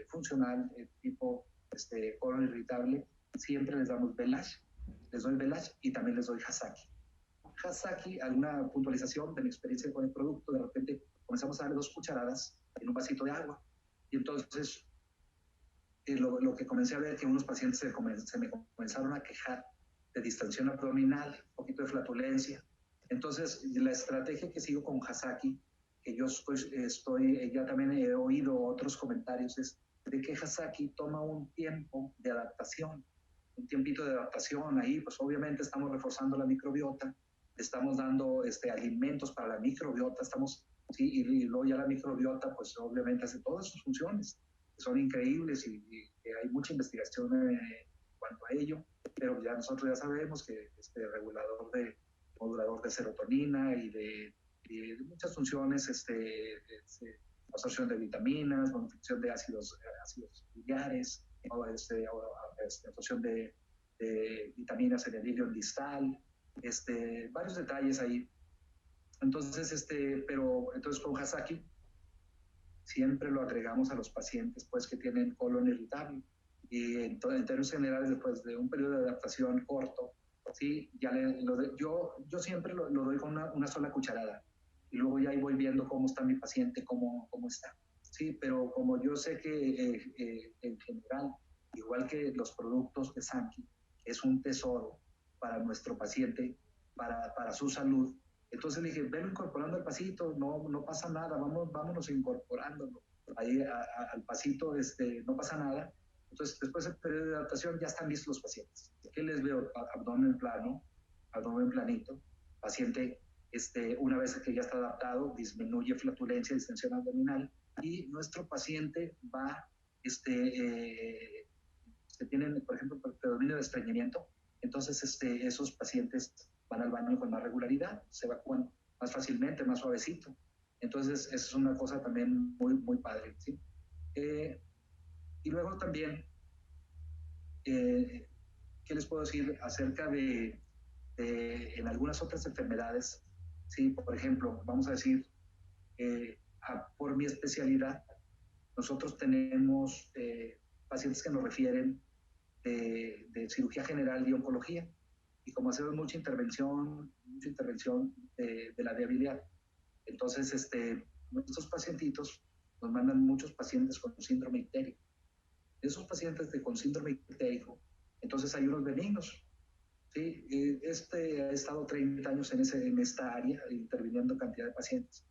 funcional tipo colon irritable, siempre les damos Belash, les doy Belash y también les doy Hasaki. Hasaki, alguna puntualización de mi experiencia con el producto, de repente comenzamos a darle 2 cucharadas en un vasito de agua, y entonces lo que comencé a ver que unos pacientes se me comenzaron a quejar de distensión abdominal, un poquito de flatulencia. Entonces, la estrategia que sigo con Hasaki, que yo ya también he oído otros comentarios, es de que Hasaki toma un tiempo de adaptación, un tiempito de adaptación ahí, pues obviamente estamos reforzando la microbiota, estamos dando alimentos para la microbiota, sí, y luego ya la microbiota, pues obviamente hace todas sus funciones, que son increíbles y hay mucha investigación en cuanto a ello, pero ya nosotros ya sabemos que modulador de serotonina y de muchas funciones, absorción de vitaminas, absorción de ácidos biliares, absorción de vitaminas en el hilo distal, varios detalles ahí. Entonces, entonces con Hasaki siempre lo agregamos a los pacientes pues que tienen colon irritable y en términos generales después de un periodo de adaptación corto, sí, yo siempre lo doy con una sola cucharada y luego ya ahí voy viendo cómo está mi paciente, cómo está. Sí, pero como yo sé que en general, igual que los productos de Sanki, es un tesoro para nuestro paciente, para su salud, entonces le dije, venlo incorporando al pasito, no pasa nada, vámonos incorporándolo ahí al pasito, no pasa nada. Entonces, después del periodo de adaptación ya están listos los pacientes. ¿Qué les veo? Abdomen plano, abdomen planito, paciente, una vez que ya está adaptado, disminuye flatulencia, distensión abdominal, y nuestro paciente va, tienen, por ejemplo, predominio de estreñimiento, entonces esos pacientes van al baño con más regularidad, se evacúan más fácilmente, más suavecito. Entonces, eso es una cosa también muy, muy padre, ¿sí? Y luego también, ¿qué les puedo decir acerca de en algunas otras enfermedades? Sí, por ejemplo, vamos a decir, por mi especialidad, nosotros tenemos pacientes que nos refieren de cirugía general y oncología. Y como hacemos mucha intervención de la viabilidad, entonces nuestros pacientitos nos mandan muchos pacientes con síndrome ictérico. De esos pacientes con síndrome ictérico, entonces hay unos benignos. ¿Sí? He estado 30 años en esta área, interviniendo cantidad de pacientes.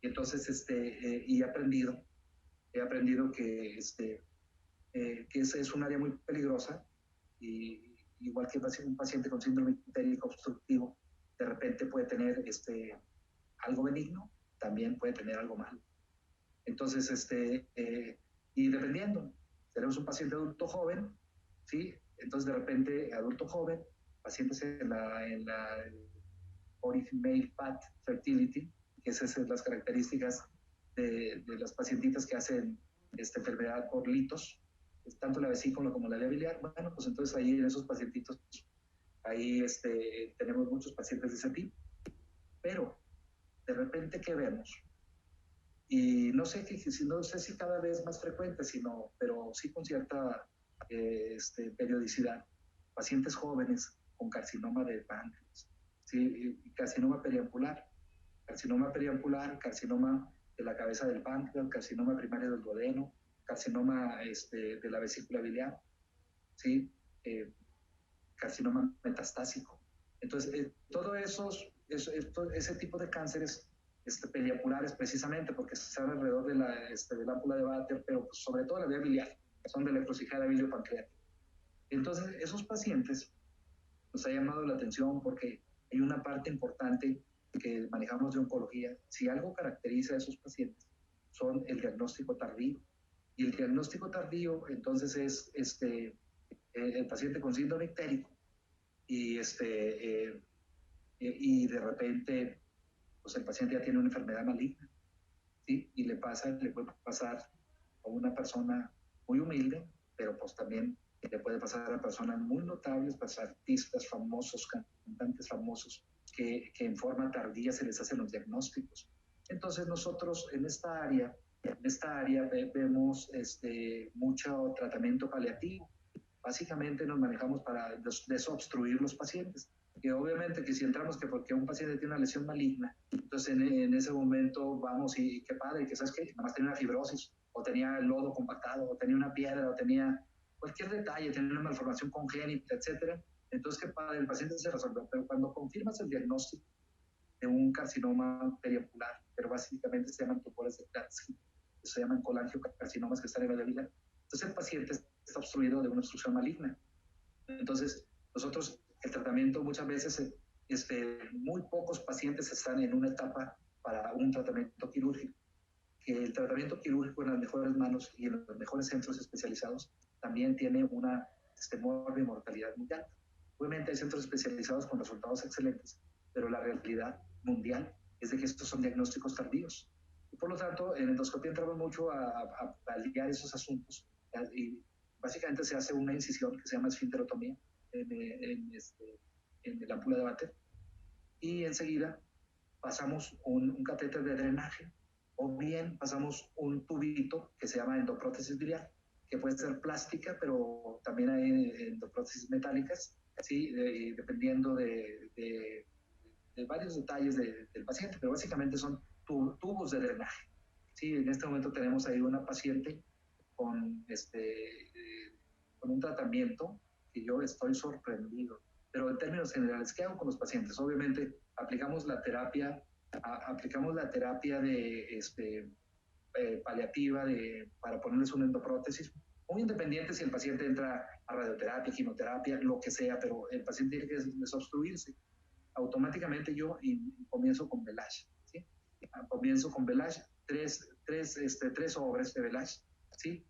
Y entonces y he aprendido que, que es un área muy peligrosa y igual que un paciente con síndrome ictérico obstructivo, de repente puede tener algo benigno, también puede tener algo malo. Entonces, y dependiendo, tenemos un paciente adulto joven, ¿sí? Entonces, de repente, adulto joven, pacientes en la Body Male Fat Fertility, que esas son las características de las pacientitas que hacen esta enfermedad por litos, tanto la vesícula como la vía biliar. Bueno, pues entonces ahí en esos pacientitos, ahí tenemos muchos pacientes de ese tipo. Pero de repente, ¿qué vemos? Y no sé si cada vez más frecuente, pero sí con cierta periodicidad. Pacientes jóvenes con carcinoma de páncreas, ¿sí? Carcinoma periampular, carcinoma de la cabeza del páncreas, carcinoma primario del duodeno, carcinoma de la vesícula biliar, ¿sí? Carcinoma metastásico. Entonces, ese tipo de cánceres periapulares, precisamente porque están alrededor de la ámpula de Vater, pero pues, sobre todo la vía biliar, son de electrocijada biliopancreática. Entonces, esos pacientes nos ha llamado la atención porque hay una parte importante que manejamos de oncología. Si algo caracteriza a esos pacientes, son el diagnóstico tardío. Y el diagnóstico tardío, entonces, es el paciente con síndrome ictérico y, y de repente, pues el paciente ya tiene una enfermedad maligna, ¿sí? Y le puede pasar a una persona muy humilde, pero pues también le puede pasar a personas muy notables, pues artistas famosos, cantantes famosos, que en forma tardía se les hacen los diagnósticos. Entonces nosotros en esta área vemos mucho tratamiento paliativo. Básicamente nos manejamos para desobstruir los pacientes. Que obviamente que si entramos que porque un paciente tiene una lesión maligna, entonces en ese momento vamos y qué padre, que sabes que nada más tenía una fibrosis, o tenía el lodo compactado, o tenía una piedra, o tenía cualquier detalle, tenía una malformación congénita, etcétera. Entonces, que para el paciente se resolvió, pero cuando confirmas el diagnóstico de un carcinoma periapular, pero básicamente se llaman tumores de Klatskin, se llaman colangiocarcinomas que están en la médula, entonces el paciente está obstruido de una obstrucción maligna. Entonces, nosotros, el tratamiento muchas veces, muy pocos pacientes están en una etapa para un tratamiento quirúrgico. Que el tratamiento quirúrgico en las mejores manos y en los mejores centros especializados también tiene una mortalidad muy alta. Obviamente hay centros especializados con resultados excelentes, pero la realidad mundial es de que estos son diagnósticos tardíos. Y por lo tanto, en endoscopía entramos mucho a paliar esos asuntos. Y básicamente se hace una incisión que se llama esfinterotomía en la ámpula de Vater. Y enseguida pasamos un catéter de drenaje o bien pasamos un tubito que se llama endoprótesis biliar, que puede ser plástica, pero también hay endoprótesis metálicas, ¿sí? Dependiendo de varios detalles del paciente, pero básicamente son tubos de drenaje. Sí, en este momento tenemos ahí una paciente con, con un tratamiento que yo estoy sorprendido. Pero en términos generales, ¿qué hago con los pacientes? Obviamente aplicamos la terapia de paliativa para ponerles una endoprótesis, muy independiente si el paciente entra a radioterapia, quimioterapia, lo que sea, pero el paciente tiene que desobstruirse. Automáticamente yo comienzo con Velage, ¿sí? Comienzo con Velage, tres sobres de Velage, ¿sí?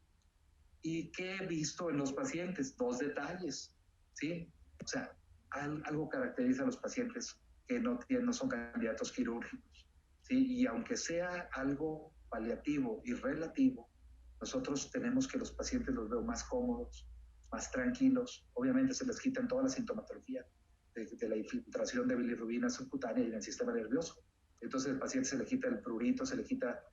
¿Y qué he visto en los pacientes? Dos detalles, ¿sí? O sea, algo caracteriza a los pacientes que no son candidatos quirúrgicos, ¿sí? Y aunque sea algo paliativo y relativo, nosotros tenemos que los pacientes los veo más cómodos, más tranquilos. Obviamente se les quitan toda la sintomatología de la infiltración de bilirrubina subcutánea y en el sistema nervioso. Entonces al paciente se le quita el prurito, se le quita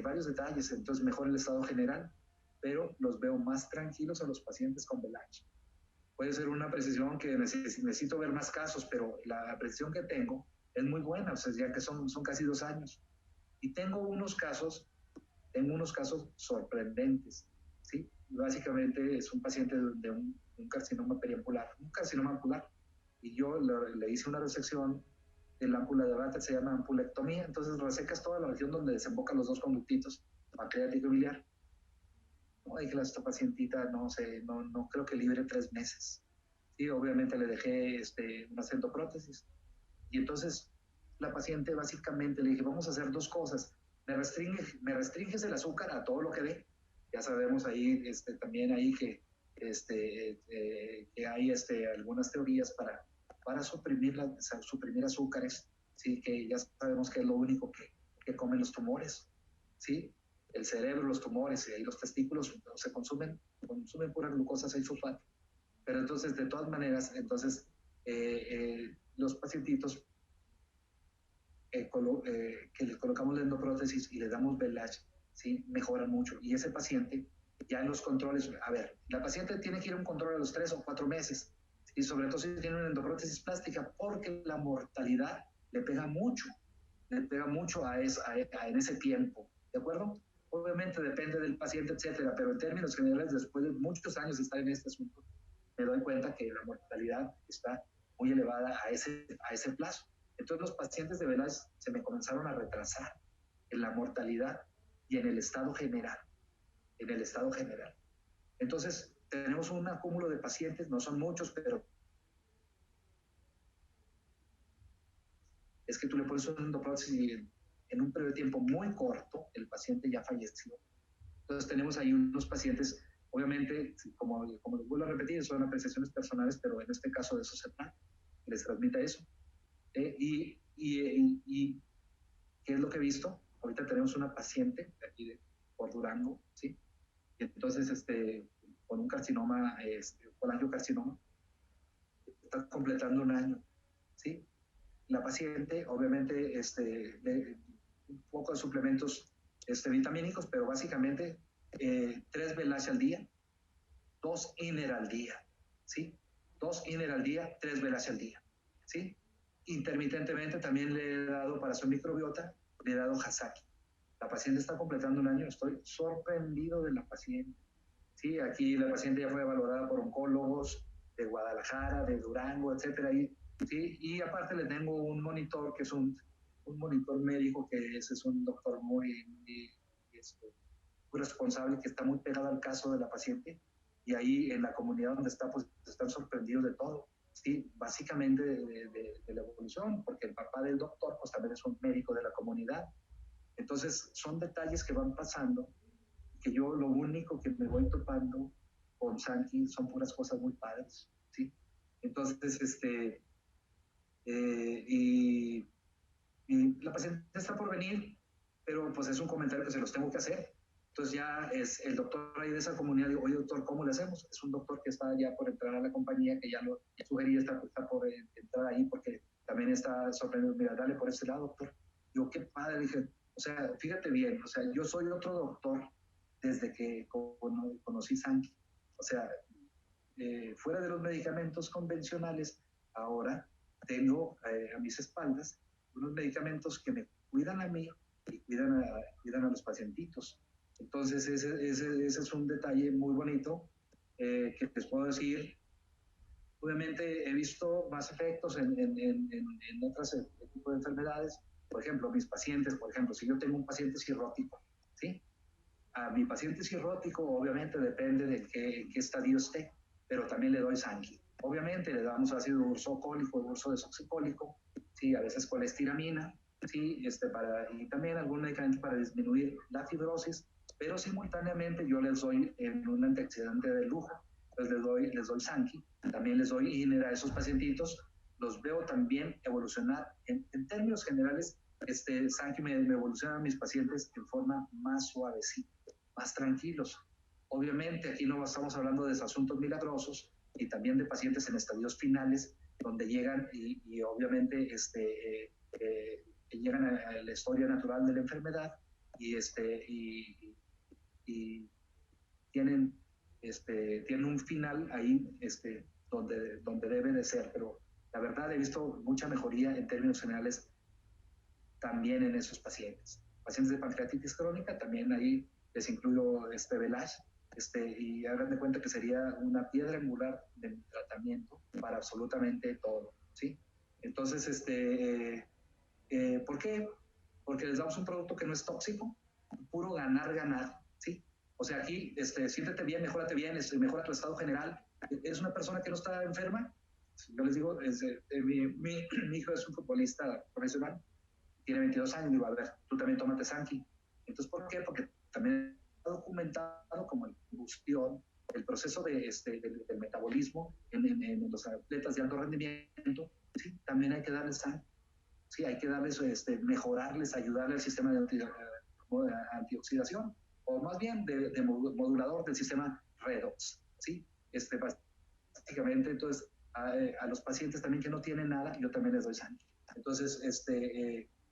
varios detalles, entonces mejora el estado general, pero los veo más tranquilos a los pacientes con Velage. Puede ser una precisión que necesito ver más casos, pero la precisión que tengo es muy buena, o sea, ya que son casi 2 años. Y tengo unos casos sorprendentes, ¿sí? Básicamente es un paciente de un carcinoma periampular, un carcinoma ampular, y yo le hice una resección de la ámpula de Vater, se llama ampulectomía, entonces resecas toda la región donde desembocan los dos conductitos, pancreático y biliar. No, dije, esta pacientita, no sé, no creo que libre 3 meses. Sí, obviamente le dejé una endoprótesis. Y entonces la paciente básicamente le dije, vamos a hacer 2 cosas. Me restringes el azúcar a todo lo que dé. Ya sabemos ahí, también ahí que hay algunas teorías para suprimir azúcares, ¿sí? Que ya sabemos que es lo único que comen los tumores, ¿sí? El cerebro, los tumores y ahí los testículos se consumen pura glucosa 6-fosfato. Pero entonces, de todas maneras, entonces, los pacientitos que les colocamos la endoprótesis y les damos Velage, ¿sí? Mejoran mucho. Y ese paciente, ya en los controles, a ver, la paciente tiene que ir a un control a los 3 o 4 meses, y sobre todo si tiene una endoprótesis plástica, porque la mortalidad le pega mucho en ese tiempo, ¿de acuerdo? Obviamente depende del paciente, etcétera, pero en términos generales, después de muchos años de estar en este asunto, me doy cuenta que la mortalidad está muy elevada a ese plazo. Entonces los pacientes de Velage se me comenzaron a retrasar en la mortalidad y en el estado general. Entonces tenemos un acúmulo de pacientes, no son muchos, pero es que tú le pones una endoprótesis y en un periodo de tiempo muy corto el paciente ya falleció. Entonces tenemos ahí unos pacientes, obviamente, como les vuelvo a repetir, son apreciaciones personales, pero en este caso de eso se trata, que les transmita eso. Y ¿qué es lo que he visto? Ahorita tenemos una paciente aquí por Durango, ¿sí? Y entonces, con un carcinoma, colangiocarcinoma, está completando 1 año, ¿sí? La paciente, obviamente, un poco de suplementos vitamínicos, pero básicamente 3 Velage al día, 2 Iner al día, ¿sí? 2 Iner al día, 3 Velage al día, ¿sí? Intermitentemente también le he dado para su microbiota, le he dado Hasaki. La paciente está completando 1 año, estoy sorprendido de la paciente. Sí, aquí la paciente ya fue valorada por oncólogos, de Guadalajara, de Durango, etcétera. ¿Sí? Y aparte le tengo un monitor que es un monitor médico, que es un doctor muy responsable, que está muy pegado al caso de la paciente, y ahí en la comunidad donde está, pues están sorprendidos de todo, ¿sí? Básicamente de la evolución, porque el papá del doctor pues también es un médico de la comunidad. Entonces son detalles que van pasando, que yo lo único que me voy topando con Santi son puras cosas muy padres, ¿sí? Entonces, y la paciente está por venir, pero pues es un comentario que se los tengo que hacer. Entonces ya es el doctor ahí de esa comunidad, digo, oye doctor, ¿cómo le hacemos? Es un doctor que está ya por entrar a la compañía, que ya lo sugerí, está por entrar ahí, porque también está sorprendido, mira, dale por ese lado, doctor. Digo, qué padre, dije, o sea, fíjate bien, o sea, yo soy otro doctor desde que conocí Sanki. O sea, fuera de los medicamentos convencionales, ahora tengo a mis espaldas unos medicamentos que me cuidan a mí y cuidan a los pacientitos. Entonces, ese es un detalle muy bonito que les puedo decir. Obviamente, he visto más efectos en otros tipos de enfermedades. Por ejemplo, mis pacientes, por ejemplo, si yo tengo un paciente cirrótico, ¿sí? A mi paciente cirrótico, obviamente, depende de en qué estadio esté, pero también le doy sangre. Obviamente, le damos ácido ursocólico, urso desoxicólico, sí, a veces colestiramina, sí, y también algún medicamento para disminuir la fibrosis, pero simultáneamente yo les doy en un antioxidante de lujo, pues les doy Sanki, también les doy INER a esos pacientitos, los veo también evolucionar. En términos generales, Sanki me evoluciona a mis pacientes en forma más suavecita, más tranquilos. Obviamente aquí no estamos hablando de asuntos milagrosos y también de pacientes en estadios finales donde llegan y obviamente llegan a la historia natural de la enfermedad y tienen un final ahí donde debe de ser, pero la verdad he visto mucha mejoría en términos generales también en esos pacientes. Pacientes de pancreatitis crónica, también ahí les incluyo Velage, y hagan de cuenta que sería una piedra angular de tratamiento para absolutamente todo, ¿sí? Entonces, ¿por qué? Porque les damos un producto que no es tóxico, puro ganar, ganar, ¿sí? O sea, aquí, siéntete bien, mejórate bien, mejora tu estado general. ¿Es una persona que no está enferma? Yo les digo, mi hijo es un futbolista profesional, tiene 22 años, digo, a ver, tú también tómate Sanki. Entonces, ¿por qué? Porque también está documentado como el combustión, el proceso del metabolismo en los atletas de alto rendimiento, sí, también hay que darles Sanki. Sí, hay que darles, mejorarles, ayudarle al sistema de antioxidación, o más bien de modulador del sistema redox, ¿sí? Básicamente, entonces, a los pacientes también que no tienen nada, yo también les doy Sanki. Entonces,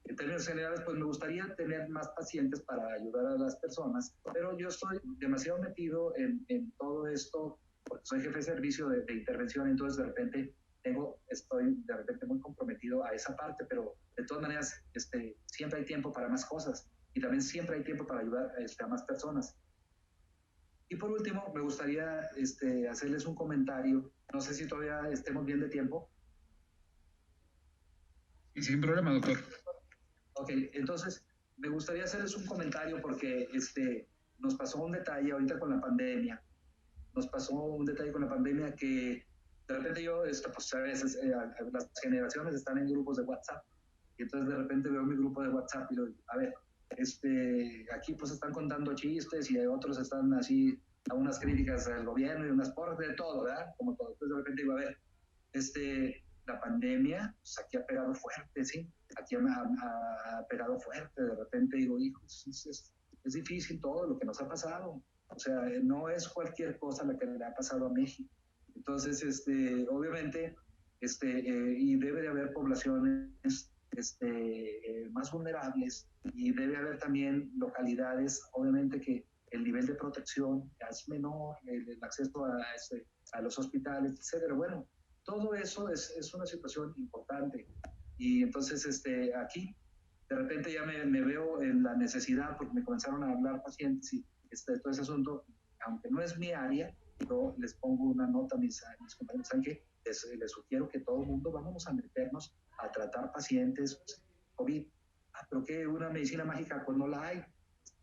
en términos generales, pues me gustaría tener más pacientes para ayudar a las personas, pero yo estoy demasiado metido en todo esto, porque soy jefe de servicio de intervención, entonces de repente estoy de repente muy comprometido a esa parte, pero de todas maneras, siempre hay tiempo para más cosas y también siempre hay tiempo para ayudar a más personas. Y por último, me gustaría hacerles un comentario, no sé si todavía estemos bien de tiempo. Y sin problema, doctor. Ok, entonces me gustaría hacerles un comentario porque nos pasó un detalle ahorita con la pandemia. Nos pasó un detalle con la pandemia que de repente yo, pues a veces las generaciones están en grupos de WhatsApp y entonces de repente veo mi grupo de WhatsApp y digo, a ver, aquí pues están contando chistes y otros están así a unas críticas al gobierno y unas porras de todo, ¿verdad? Como todo. Entonces de repente digo, a ver, la pandemia, pues aquí ha pegado fuerte, ¿sí? Aquí ha pegado fuerte, de repente digo, hijos, es difícil todo lo que nos ha pasado, o sea, no es cualquier cosa la que le ha pasado a México. Entonces, obviamente, y debe de haber poblaciones más vulnerables y debe haber también localidades, obviamente que el nivel de protección es menor, el acceso a los hospitales, etcétera. Bueno, todo eso es una situación importante. Y entonces, aquí, de repente ya me veo en la necesidad, porque me comenzaron a hablar pacientes y todo ese asunto, aunque no es mi área, yo les pongo una nota a mis compañeros, ¿saben qué? Les sugiero que todo el mundo vamos a meternos a tratar pacientes COVID. Pero que una medicina mágica, pues no la hay,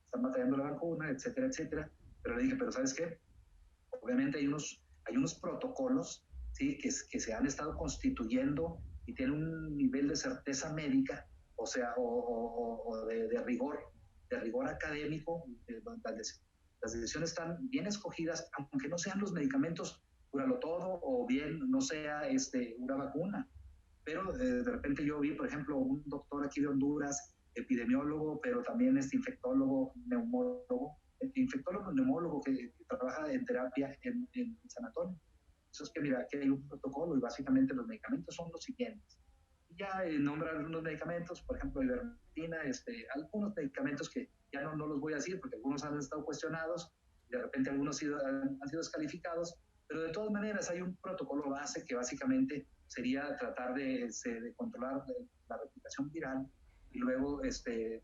están batallando la vacuna, etcétera, etcétera. Pero le dije, pero ¿sabes qué? Obviamente hay unos protocolos, ¿sí? que se han estado constituyendo y tienen un nivel de certeza médica, o sea, o de rigor académico, las decisiones están bien escogidas, aunque no sean los medicamentos cúralo todo, o bien no sea una vacuna. Pero de repente yo vi, por ejemplo, un doctor aquí de Honduras, epidemiólogo, pero también infectólogo, neumólogo que trabaja en terapia en San Antonio. Eso es que mira, aquí hay un protocolo y básicamente los medicamentos son los siguientes. Y ya nombran algunos medicamentos, por ejemplo, ivermectina, algunos medicamentos que ya no los voy a decir porque algunos han estado cuestionados, de repente algunos han sido descalificados, pero de todas maneras hay un protocolo base que básicamente sería tratar de controlar la replicación viral y luego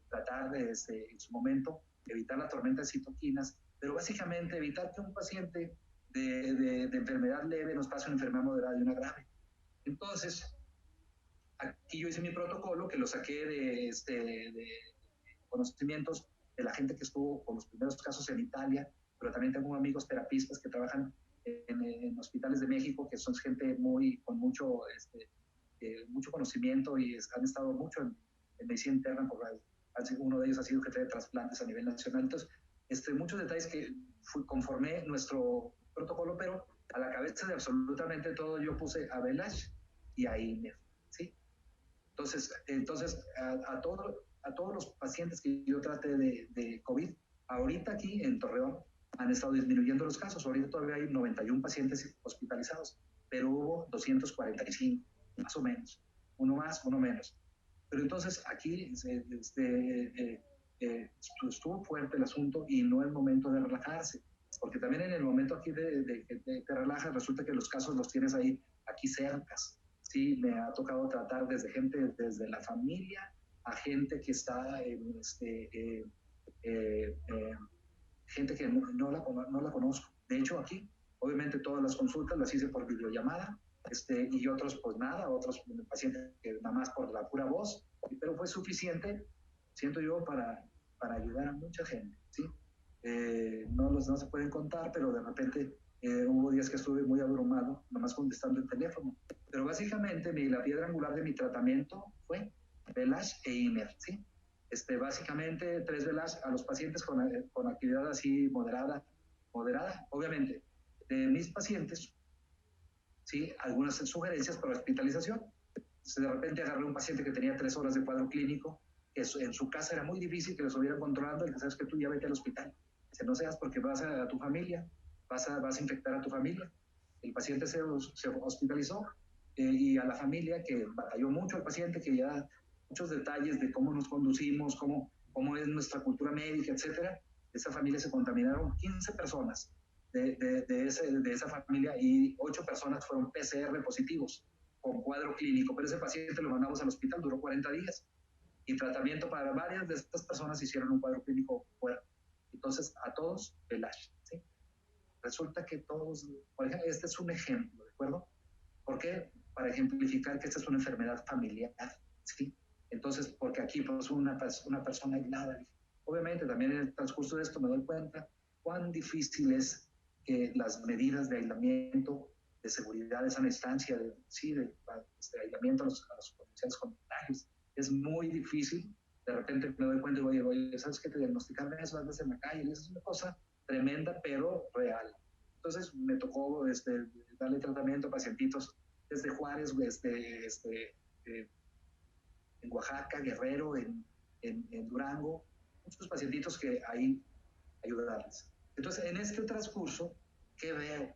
tratar de, en su momento, evitar la tormenta de citoquinas, pero básicamente evitar que un paciente de enfermedad leve nos pase una enfermedad moderada y una grave. Entonces, aquí yo hice mi protocolo, que lo saqué de conocimientos de la gente que estuvo con los primeros casos en Italia, pero también tengo amigos terapistas que trabajan en hospitales de México, que son gente con mucho conocimiento y han estado mucho en medicina interna, porque uno de ellos ha sido jefe de trasplantes a nivel nacional. Entonces, muchos detalles que conformé nuestro protocolo, pero a la cabeza de absolutamente todo yo puse a Belash y a INEF, ¿sí? Entonces a todos los pacientes que yo traté de COVID, ahorita aquí en Torreón han estado disminuyendo los casos. Ahorita todavía hay 91 pacientes hospitalizados, pero hubo 245, más o menos. Uno más, uno menos. Pero entonces aquí estuvo fuerte el asunto y no es momento de relajarse. Porque también en el momento aquí de te relajas, resulta que los casos los tienes ahí, aquí cercas. Sí, me ha tocado tratar desde gente, desde la familia, a gente que está en gente que no la conozco. De hecho, aquí, obviamente, todas las consultas las hice por videollamada, y otros, pues nada, otros pacientes que nada más por la pura voz, pero fue suficiente, siento yo, para ayudar a mucha gente, ¿sí? No se pueden contar, pero de repente hubo días que estuve muy abrumado, nomás contestando el teléfono. Pero básicamente la piedra angular de mi tratamiento fue Belash e INER, ¿sí? Básicamente 3 velas a los pacientes con actividad así moderada, obviamente. De mis pacientes, ¿sí? Algunas sugerencias para hospitalización. Entonces, de repente agarré un paciente que tenía 3 horas de cuadro clínico, que en su casa era muy difícil que lo estuvieran controlando, y que sabes que tú ya vete al hospital. Dice, no seas porque vas a tu familia, vas a infectar a tu familia. El paciente se hospitalizó, y a la familia que batalló mucho, el paciente que ya muchos detalles de cómo nos conducimos, cómo es nuestra cultura médica, etcétera. Esa familia se contaminaron 15 personas de esa familia, y 8 personas fueron PCR positivos con cuadro clínico, pero ese paciente lo mandamos al hospital, duró 40 días, y tratamiento para varias de estas personas hicieron un cuadro clínico fuera. Entonces, a todos, Belash, ¿sí? Resulta que todos, por ejemplo, este es un ejemplo, ¿de acuerdo? ¿Por qué? Para ejemplificar que esta es una enfermedad familiar, ¿sí? Entonces, porque aquí pues una persona aislada. Obviamente también en el transcurso de esto me doy cuenta cuán difícil es que las medidas de aislamiento, de seguridad de sana distancia, de aislamiento a los potenciales contagios, es muy difícil. De repente me doy cuenta y digo, oye, ¿sabes qué? Te diagnosticaron eso, andas en la calle, y eso es una cosa tremenda, pero real. Entonces me tocó darle tratamiento a pacientitos desde Juárez, en Oaxaca, Guerrero, en Durango, muchos pacientitos que ahí ayudarles. Entonces, en este transcurso, ¿qué veo?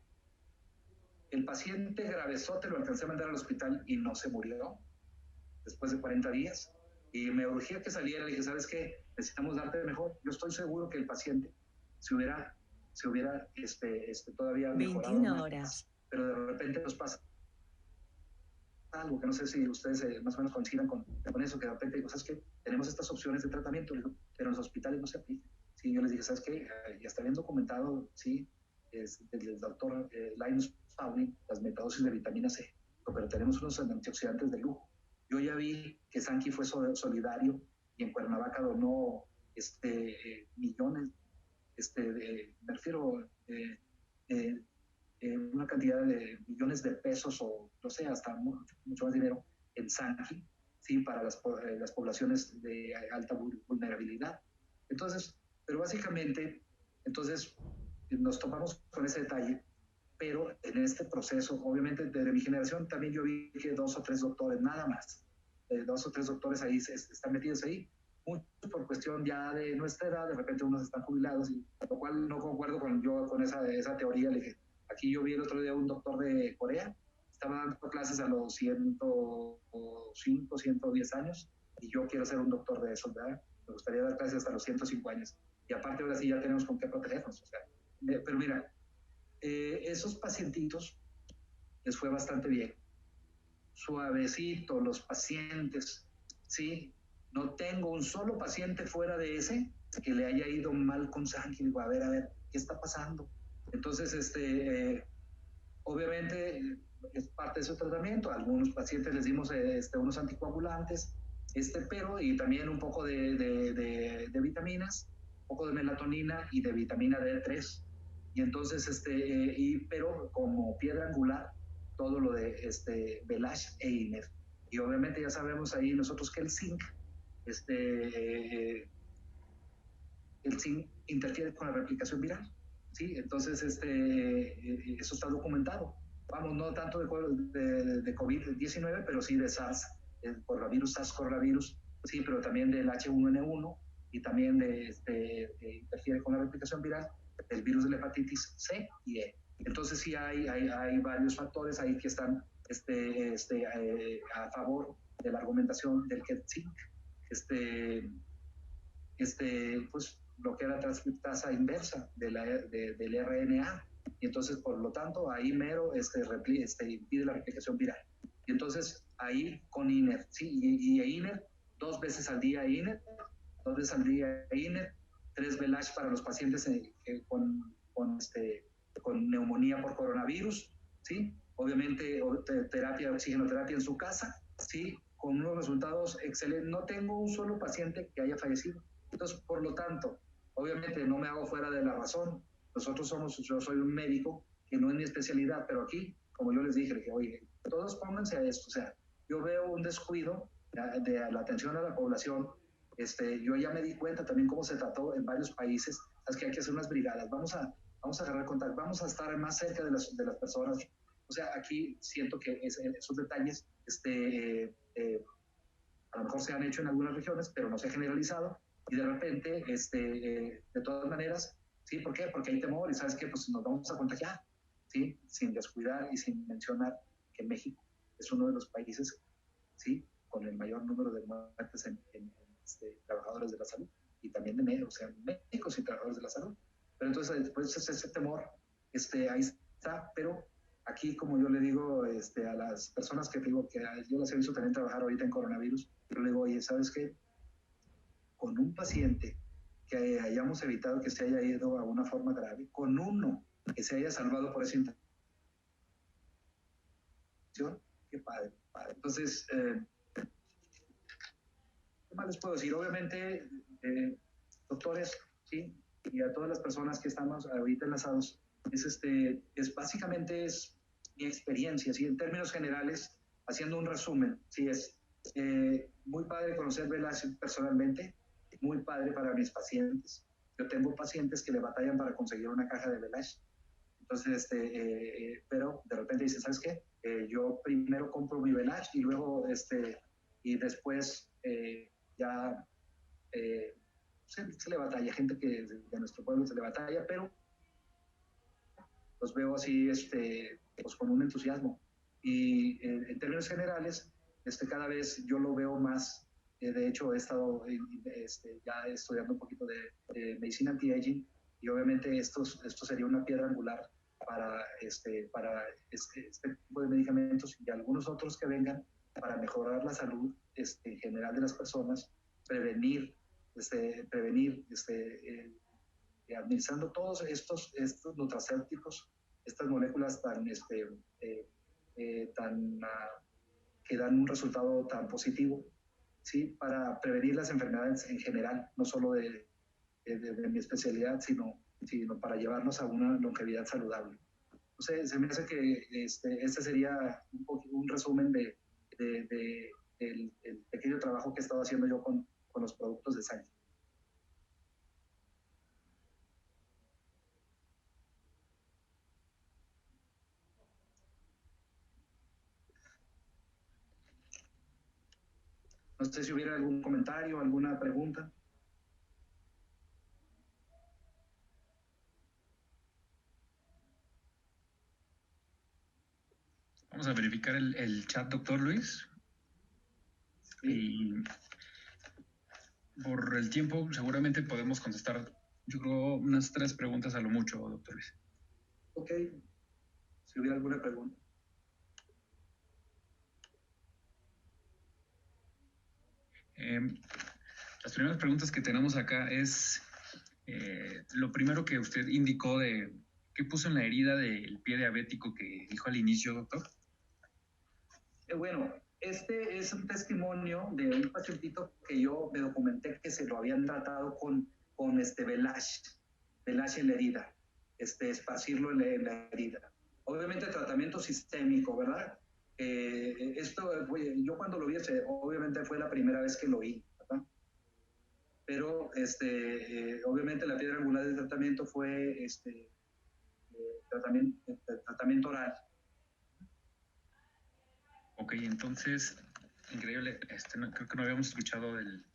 El paciente gravezote lo alcancé a mandar al hospital y no se murió después de 40 días. Y me urgía que saliera. Le dije, ¿sabes qué? Necesitamos darte mejor. Yo estoy seguro que el paciente se hubiera todavía mejorado 21 horas. Más, pero de repente nos pasa algo que no sé si ustedes más o menos coincidan con eso, que de repente digo, ¿sabes qué? Tenemos estas opciones de tratamiento, pero en los hospitales no se aplican. Sí, yo les dije, ¿sabes qué? Ya está bien documentado, sí, es del doctor Linus Pauling, las metadosis de vitamina C, pero tenemos unos antioxidantes de lujo. Yo ya vi que Sankey fue solidario y en Cuernavaca donó millones, me refiero una cantidad de millones de pesos o no sé, hasta mucho más dinero en Sankey, ¿sí? Para las poblaciones de alta vulnerabilidad. Entonces, pero básicamente, entonces nos topamos con ese detalle, pero en este proceso, obviamente desde mi generación también yo vi que 2 o 3 doctores, nada más, 2 o 3 doctores ahí están metidos ahí, mucho por cuestión ya de nuestra edad, de repente unos están jubilados, y, lo cual no concuerdo con esa teoría. Le dije, aquí yo vi el otro día un doctor de Corea, estaba dando clases a los 105, 110 años, y yo quiero ser un doctor de eso, ¿verdad? Me gustaría dar clases hasta los 105 años. Y aparte ahora sí ya tenemos con qué protegernos. O sea, pero mira, esos pacientitos les fue bastante bien. Suavecito, los pacientes, ¿sí? No tengo un solo paciente fuera de ese que le haya ido mal con Sankey. Digo, a ver, ¿qué está pasando? Entonces, obviamente es parte de su tratamiento. A algunos pacientes les dimos unos anticoagulantes, pero y también un poco de vitaminas, un poco de melatonina y de vitamina D3. Y entonces, pero como piedra angular, todo lo de Belash e INER. Y obviamente ya sabemos ahí nosotros que el zinc interfiere con la replicación viral, ¿sí? Entonces, eso está documentado. Vamos, no tanto de COVID-19, pero sí de SARS, el coronavirus, SARS-coronavirus, sí, pero también del H1N1 y también interfiere con la replicación viral del virus de la hepatitis C y E. Entonces sí hay varios factores ahí que están a favor de la argumentación del que el zinc pues bloquea la transcriptasa inversa del RNA, y entonces por lo tanto ahí mero impide la replicación viral. Y entonces ahí con INER, ¿sí? Y INER, 2 veces al día INER, 2 veces al día INER, 3 Belash para los pacientes con neumonía por coronavirus, ¿sí? Obviamente oxigenoterapia en su casa, ¿sí? Con unos resultados excelentes. No tengo un solo paciente que haya fallecido. Entonces, por lo tanto, obviamente no me hago fuera de la razón. Yo soy un médico que no es mi especialidad, pero aquí, como yo les dije, oye, todos pónganse a esto. O sea, yo veo un descuido de la atención a la población. Yo ya me di cuenta también cómo se trató en varios países. Es que hay que hacer unas brigadas. Vamos a agarrar contacto, vamos a estar más cerca de las personas. O sea, aquí siento que esos detalles, a lo mejor se han hecho en algunas regiones, pero no se ha generalizado. Y de repente, de todas maneras, ¿sí? ¿Por qué? Porque hay temor y sabes que pues nos vamos a contagiar, ¿sí? Sin descuidar y sin mencionar que México es uno de los países, ¿sí? Con el mayor número de muertes en trabajadores de la salud y también de médicos, o sea, médicos y trabajadores de la salud. Pero entonces, después ese temor, ahí está, pero aquí, como yo le digo a las personas que digo que yo las he visto también trabajar ahorita en coronavirus, yo le digo, oye, ¿sabes qué? Con un paciente que hayamos evitado que se haya ido a una forma grave, con uno que se haya salvado por esa infección, qué padre, padre. Entonces, ¿qué más les puedo decir? Obviamente, doctores, ¿sí? Y a todas las personas que estamos ahorita enlazados, básicamente es mi experiencia, ¿sí? En términos generales, haciendo un resumen, ¿sí? Es muy padre conocer Belash personalmente, muy padre para mis pacientes. Yo tengo pacientes que le batallan para conseguir una caja de Belash. Entonces, pero de repente dicen, ¿sabes qué? Yo primero compro mi Belash y luego, y después ya se le batalla, gente que de nuestro pueblo se le batalla, pero los veo así, pues con un entusiasmo. Y en términos generales, cada vez yo lo veo más. De hecho, he estado ya estudiando un poquito de medicina anti-aging, y obviamente esto sería una piedra angular para este tipo de medicamentos y algunos otros que vengan para mejorar la salud general de las personas, prevenir administrando todos estos nutracéuticos, estas moléculas que dan un resultado tan positivo, ¿sí? Para prevenir las enfermedades en general, no solo de mi especialidad, sino para llevarnos a una longevidad saludable. Entonces, se me hace que este sería un resumen del pequeño trabajo que he estado haciendo yo con los productos de sangre. No sé si hubiera algún comentario, alguna pregunta. Vamos a verificar el chat, doctor Luis. Sí. Y por el tiempo seguramente podemos contestar, yo creo, unas 3 preguntas a lo mucho, doctor Luis. Ok. Si hubiera alguna pregunta. Las primeras preguntas que tenemos acá es lo primero que usted indicó de qué puso en la herida del pie diabético que dijo al inicio, doctor. Bueno, este es un testimonio de un pacientito que yo me documenté que se lo habían tratado con Velash en la herida, esparcirlo en la herida. Obviamente tratamiento sistémico, ¿verdad? Yo cuando lo vi, obviamente fue la primera vez que lo vi, ¿verdad? Pero obviamente la piedra angular del tratamiento fue tratamiento oral. Ok, entonces, increíble, creo que no habíamos escuchado del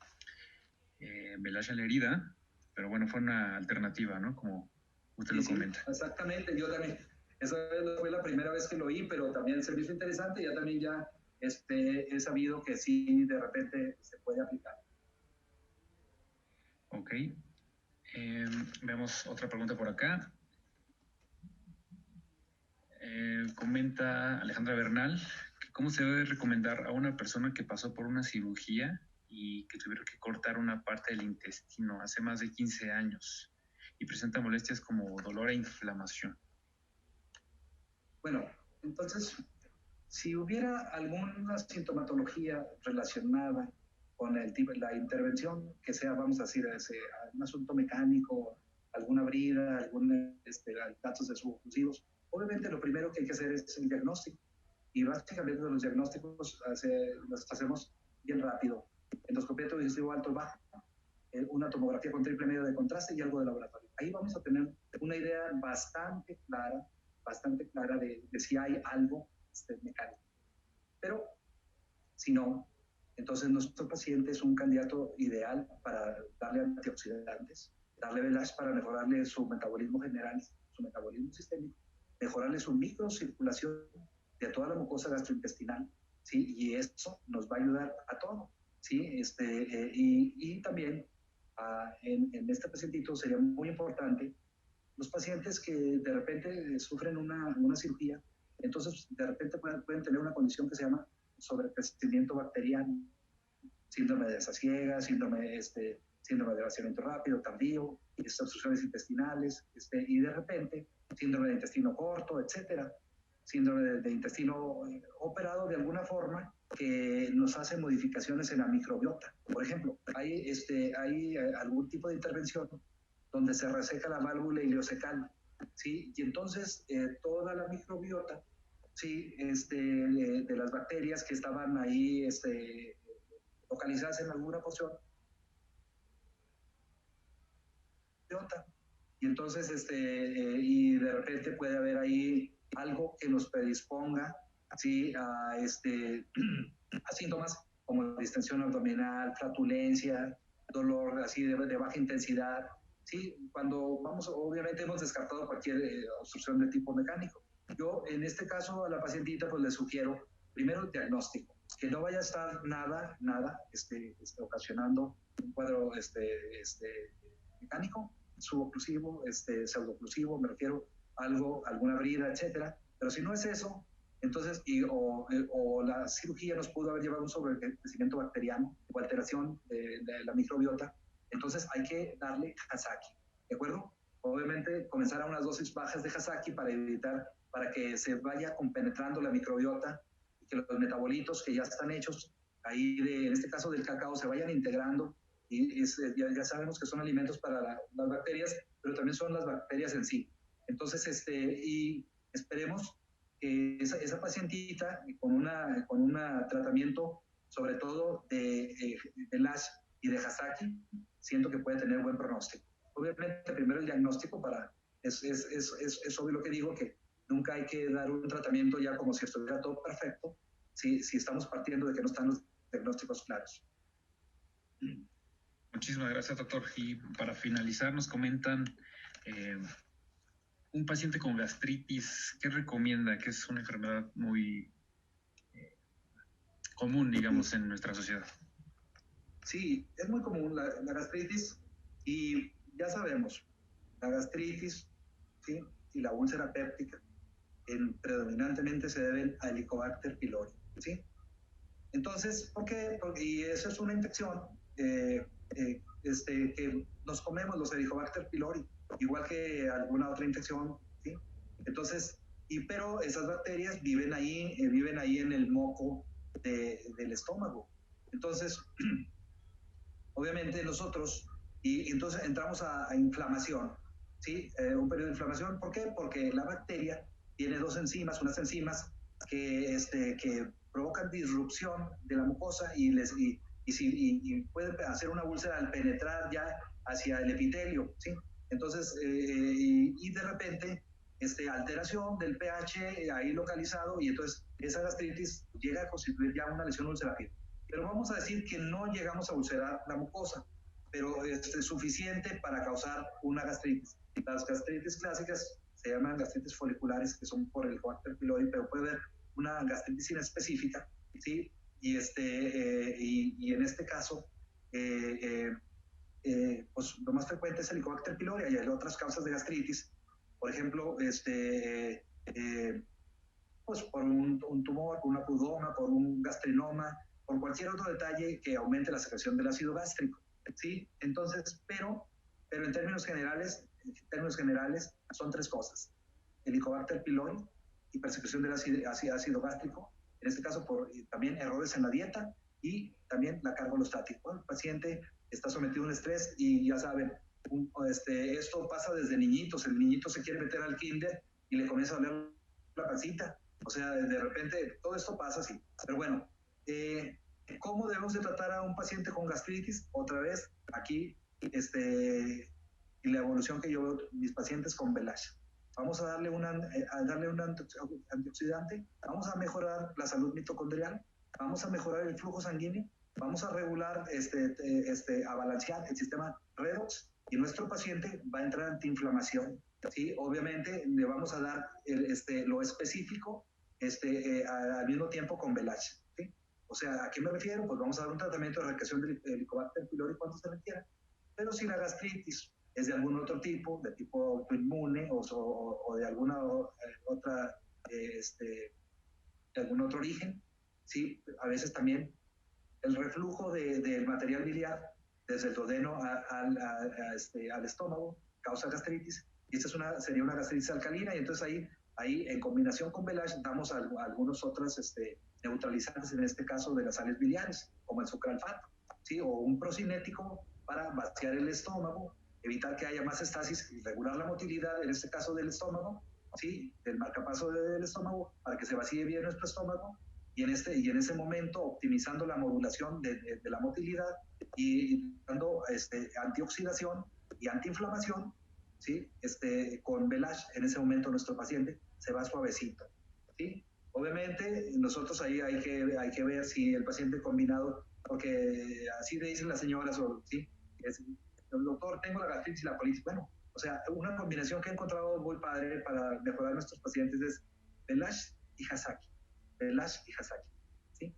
Velash en la herida, pero bueno, fue una alternativa, ¿no? Como usted lo comenta. Exactamente, yo también, esa fue la primera vez que lo oí, pero también se me hizo interesante, ya he sabido que sí, de repente se puede aplicar. Ok, vemos otra pregunta por acá. Comenta Alejandra Bernal, ¿cómo se debe recomendar a una persona que pasó por una cirugía y que tuvieron que cortar una parte del intestino hace más de 15 años y presenta molestias como dolor e inflamación? Bueno, entonces, si hubiera alguna sintomatología relacionada con la intervención, que sea, vamos a decir, un asunto mecánico, alguna brida, datos de suboclusivos, obviamente lo primero que hay que hacer es el diagnóstico. Y básicamente los diagnósticos los hacemos bien rápido. Endoscopía digestivo alto bajo, una tomografía con triple medio de contraste y algo de laboratorio. Ahí vamos a tener una idea bastante clara de si hay algo mecánico. Pero si no, entonces nuestro paciente es un candidato ideal para darle antioxidantes, darle Velash para mejorarle su metabolismo general, su metabolismo sistémico, mejorarle su microcirculación de toda la mucosa gastrointestinal, ¿sí? Y eso nos va a ayudar a todo, ¿sí? Y también en este pacientito sería muy importante los pacientes que de repente sufren una cirugía, entonces de repente pueden tener una condición que se llama sobrecrecimiento bacteriano, síndrome de desasiega, síndrome de vaciamiento rápido, tardío, obstrucciones intestinales, y de repente síndrome de intestino corto, etcétera, síndrome de intestino operado de alguna forma que nos hace modificaciones en la microbiota. Por ejemplo, hay algún tipo de intervención donde se reseca la válvula ileocecal, ¿sí? Y entonces toda la microbiota, ¿sí? De las bacterias que estaban ahí localizadas en alguna porción, y entonces y de repente puede haber ahí algo que nos predisponga, ¿sí? a síntomas como distensión abdominal, flatulencia, dolor así de baja intensidad. Sí, cuando obviamente hemos descartado cualquier obstrucción de tipo mecánico. Yo en este caso a la pacientita pues le sugiero primero el diagnóstico, que no vaya a estar nada ocasionando un cuadro mecánico, suboclusivo, pseudoclusivo, me refiero a alguna brida, etcétera. Pero si no es eso, entonces, o la cirugía nos pudo haber llevado a un sobrecrecimiento bacteriano o alteración de la microbiota, entonces hay que darle Hasaki, ¿de acuerdo? obviamente comenzar a unas dosis bajas de Hasaki para que se vaya compenetrando la microbiota y que los metabolitos que ya están hechos ahí, en este caso del cacao, se vayan integrando. Y ya sabemos que son alimentos para las bacterias, pero también son las bacterias en sí. Entonces, y esperemos que esa pacientita con un tratamiento, sobre todo de LASH y de Hasaki, siento que puede tener buen pronóstico. Obviamente, primero el diagnóstico es obvio lo que digo, que nunca hay que dar un tratamiento ya como si estuviera todo perfecto, si estamos partiendo de que no están los diagnósticos claros. Muchísimas gracias, doctor. Y para finalizar, nos comentan, un paciente con gastritis, ¿qué recomienda? Que es una enfermedad muy común, digamos, en nuestra sociedad. Sí, es muy común la gastritis, y ya sabemos, la gastritis, ¿sí?, y la úlcera péptica predominantemente se deben a Helicobacter pylori, ¿sí? Entonces, ¿por qué? Y eso es una infección que nos comemos los Helicobacter pylori, igual que alguna otra infección, ¿sí? Entonces, pero esas bacterias viven ahí en el moco del estómago. Entonces, obviamente nosotros, y entonces entramos a inflamación, ¿sí? Un periodo de inflamación, ¿por qué? Porque la bacteria tiene unas enzimas que provocan disrupción de la mucosa y pueden hacer una úlcera al penetrar ya hacia el epitelio, ¿sí? Entonces, y de repente, alteración del pH ahí localizado, y entonces esa gastritis llega a constituir ya una lesión ulcerativa. Pero vamos a decir que no llegamos a ulcerar la mucosa, pero es suficiente para causar una gastritis. Las gastritis clásicas se llaman gastritis foliculares, que son por el Helicobacter pylori, pero puede haber una gastritis inespecífica, ¿sí? Y en este caso, pues lo más frecuente es el Helicobacter pylori, y hay otras causas de gastritis, por ejemplo, pues por un tumor, por una pudoma, por un gastrinoma, por cualquier otro detalle que aumente la secreción del ácido gástrico, ¿sí? Entonces, pero en términos generales son tres cosas: Helicobacter pylori, hipersecreción del ácido gástrico, en este caso por también errores en la dieta, y también la carga alostática. Bueno, el paciente está sometido a un estrés, y ya saben, esto pasa desde niñitos. El niñito se quiere meter al kinder y le comienza a doler la pancita. O sea, de repente todo esto pasa así. Pero bueno, ¿cómo debemos de tratar a un paciente con gastritis? Otra vez, aquí, la evolución que yo veo mis pacientes con VELASH. Vamos a darle un antioxidante, vamos a mejorar la salud mitocondrial, vamos a mejorar el flujo sanguíneo, vamos a regular, a balancear el sistema redox, y nuestro paciente va a entrar antiinflamación. ¿Sí? Obviamente le vamos a dar lo específico al mismo tiempo con VELASH, ¿sí? O sea, ¿a qué me refiero? Pues vamos a dar un tratamiento de erradicación del Helicobacter pylori cuando se requiera. Pero si la gastritis es de algún otro tipo, de tipo autoinmune, o de alguna otra, de algún otro origen, ¿sí? A veces también el reflujo del material biliar desde el duodeno al estómago causa gastritis, y esta sería una gastritis alcalina, y entonces ahí en combinación con VELASH damos algunos otros neutralizantes, en este caso de las sales biliares, como el sucralfato, ¿sí? O un procinético para vaciar el estómago, evitar que haya más estasis y regular la motilidad, en este caso del estómago, ¿sí? Del marcapaso del estómago, para que se vacíe bien nuestro estómago, y en ese momento optimizando la modulación de la motilidad, y dando antioxidación y antiinflamación, ¿sí? Con VELASH, en ese momento nuestro paciente se va suavecito, ¿sí? Obviamente nosotros ahí hay que ver si el paciente combinado, porque así le dicen las señoras, ¿sí? Doctor, tengo la gastritis y la colitis. Bueno, o sea, una combinación que he encontrado muy padre para mejorar a nuestros pacientes es VELASH y Hasaki. VELASH y Hasaki, ¿sí?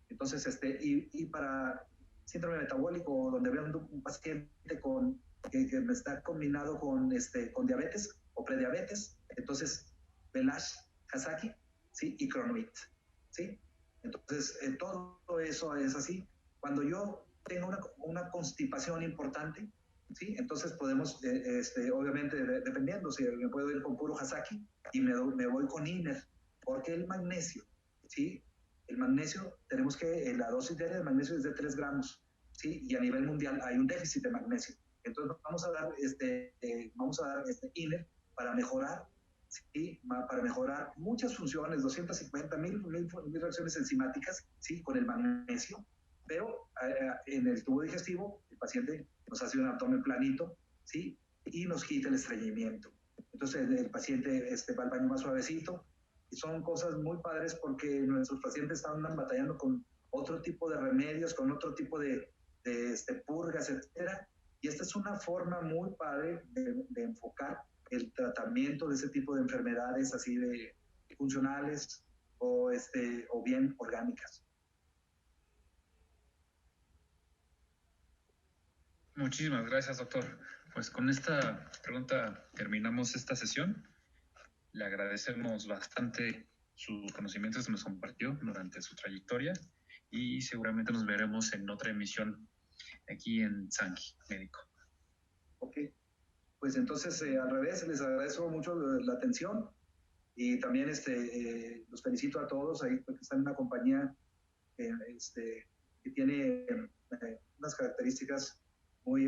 Entonces, y para síndrome metabólico, donde veo un paciente que me está combinado con diabetes o prediabetes, entonces VELASH, Hasaki, ¿sí? Y Cronoid, ¿sí? Entonces, todo eso es así. Cuando yo tengo una constipación importante, ¿sí? Entonces podemos, obviamente, dependiendo, si me puedo ir con puro Hasaki y me voy con INER, porque el magnesio, ¿sí? El magnesio, tenemos que, la dosis diaria de magnesio es de 3 gramos, ¿sí? Y a nivel mundial hay un déficit de magnesio. Entonces vamos a dar INER para mejorar, ¿sí? Para mejorar muchas funciones, 250,000 reacciones enzimáticas, ¿sí? Con el magnesio, pero en el tubo digestivo el paciente nos hace un abdomen planito, ¿sí? Y nos quita el estreñimiento. Entonces el paciente va al baño más suavecito. Y son cosas muy padres porque nuestros pacientes están batallando con otro tipo de remedios, con otro tipo de purgas, etcétera. Y esta es una forma muy padre de enfocar el tratamiento de ese tipo de enfermedades así de funcionales o bien orgánicas. Muchísimas gracias, doctor. Pues con esta pregunta terminamos esta sesión. Le agradecemos bastante sus conocimientos que nos compartió durante su trayectoria y seguramente nos veremos en otra emisión aquí en Sanki Médico. Ok, pues entonces al revés, les agradezco mucho la atención y también los felicito a todos ahí porque están en una compañía que tiene unas características muy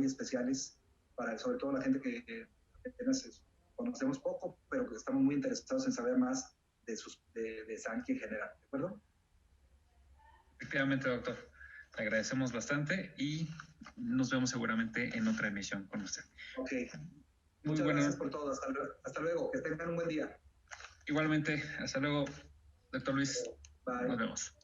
especiales para sobre todo la gente que apenas conocemos poco, pero que estamos muy interesados en saber más de Sanki en general, ¿de acuerdo? Efectivamente, doctor. Le agradecemos bastante y nos vemos seguramente en otra emisión con usted. Ok. Muchas gracias por todo. Hasta luego. Que tengan un buen día. Igualmente. Hasta luego, doctor Luis. Bye. Nos vemos.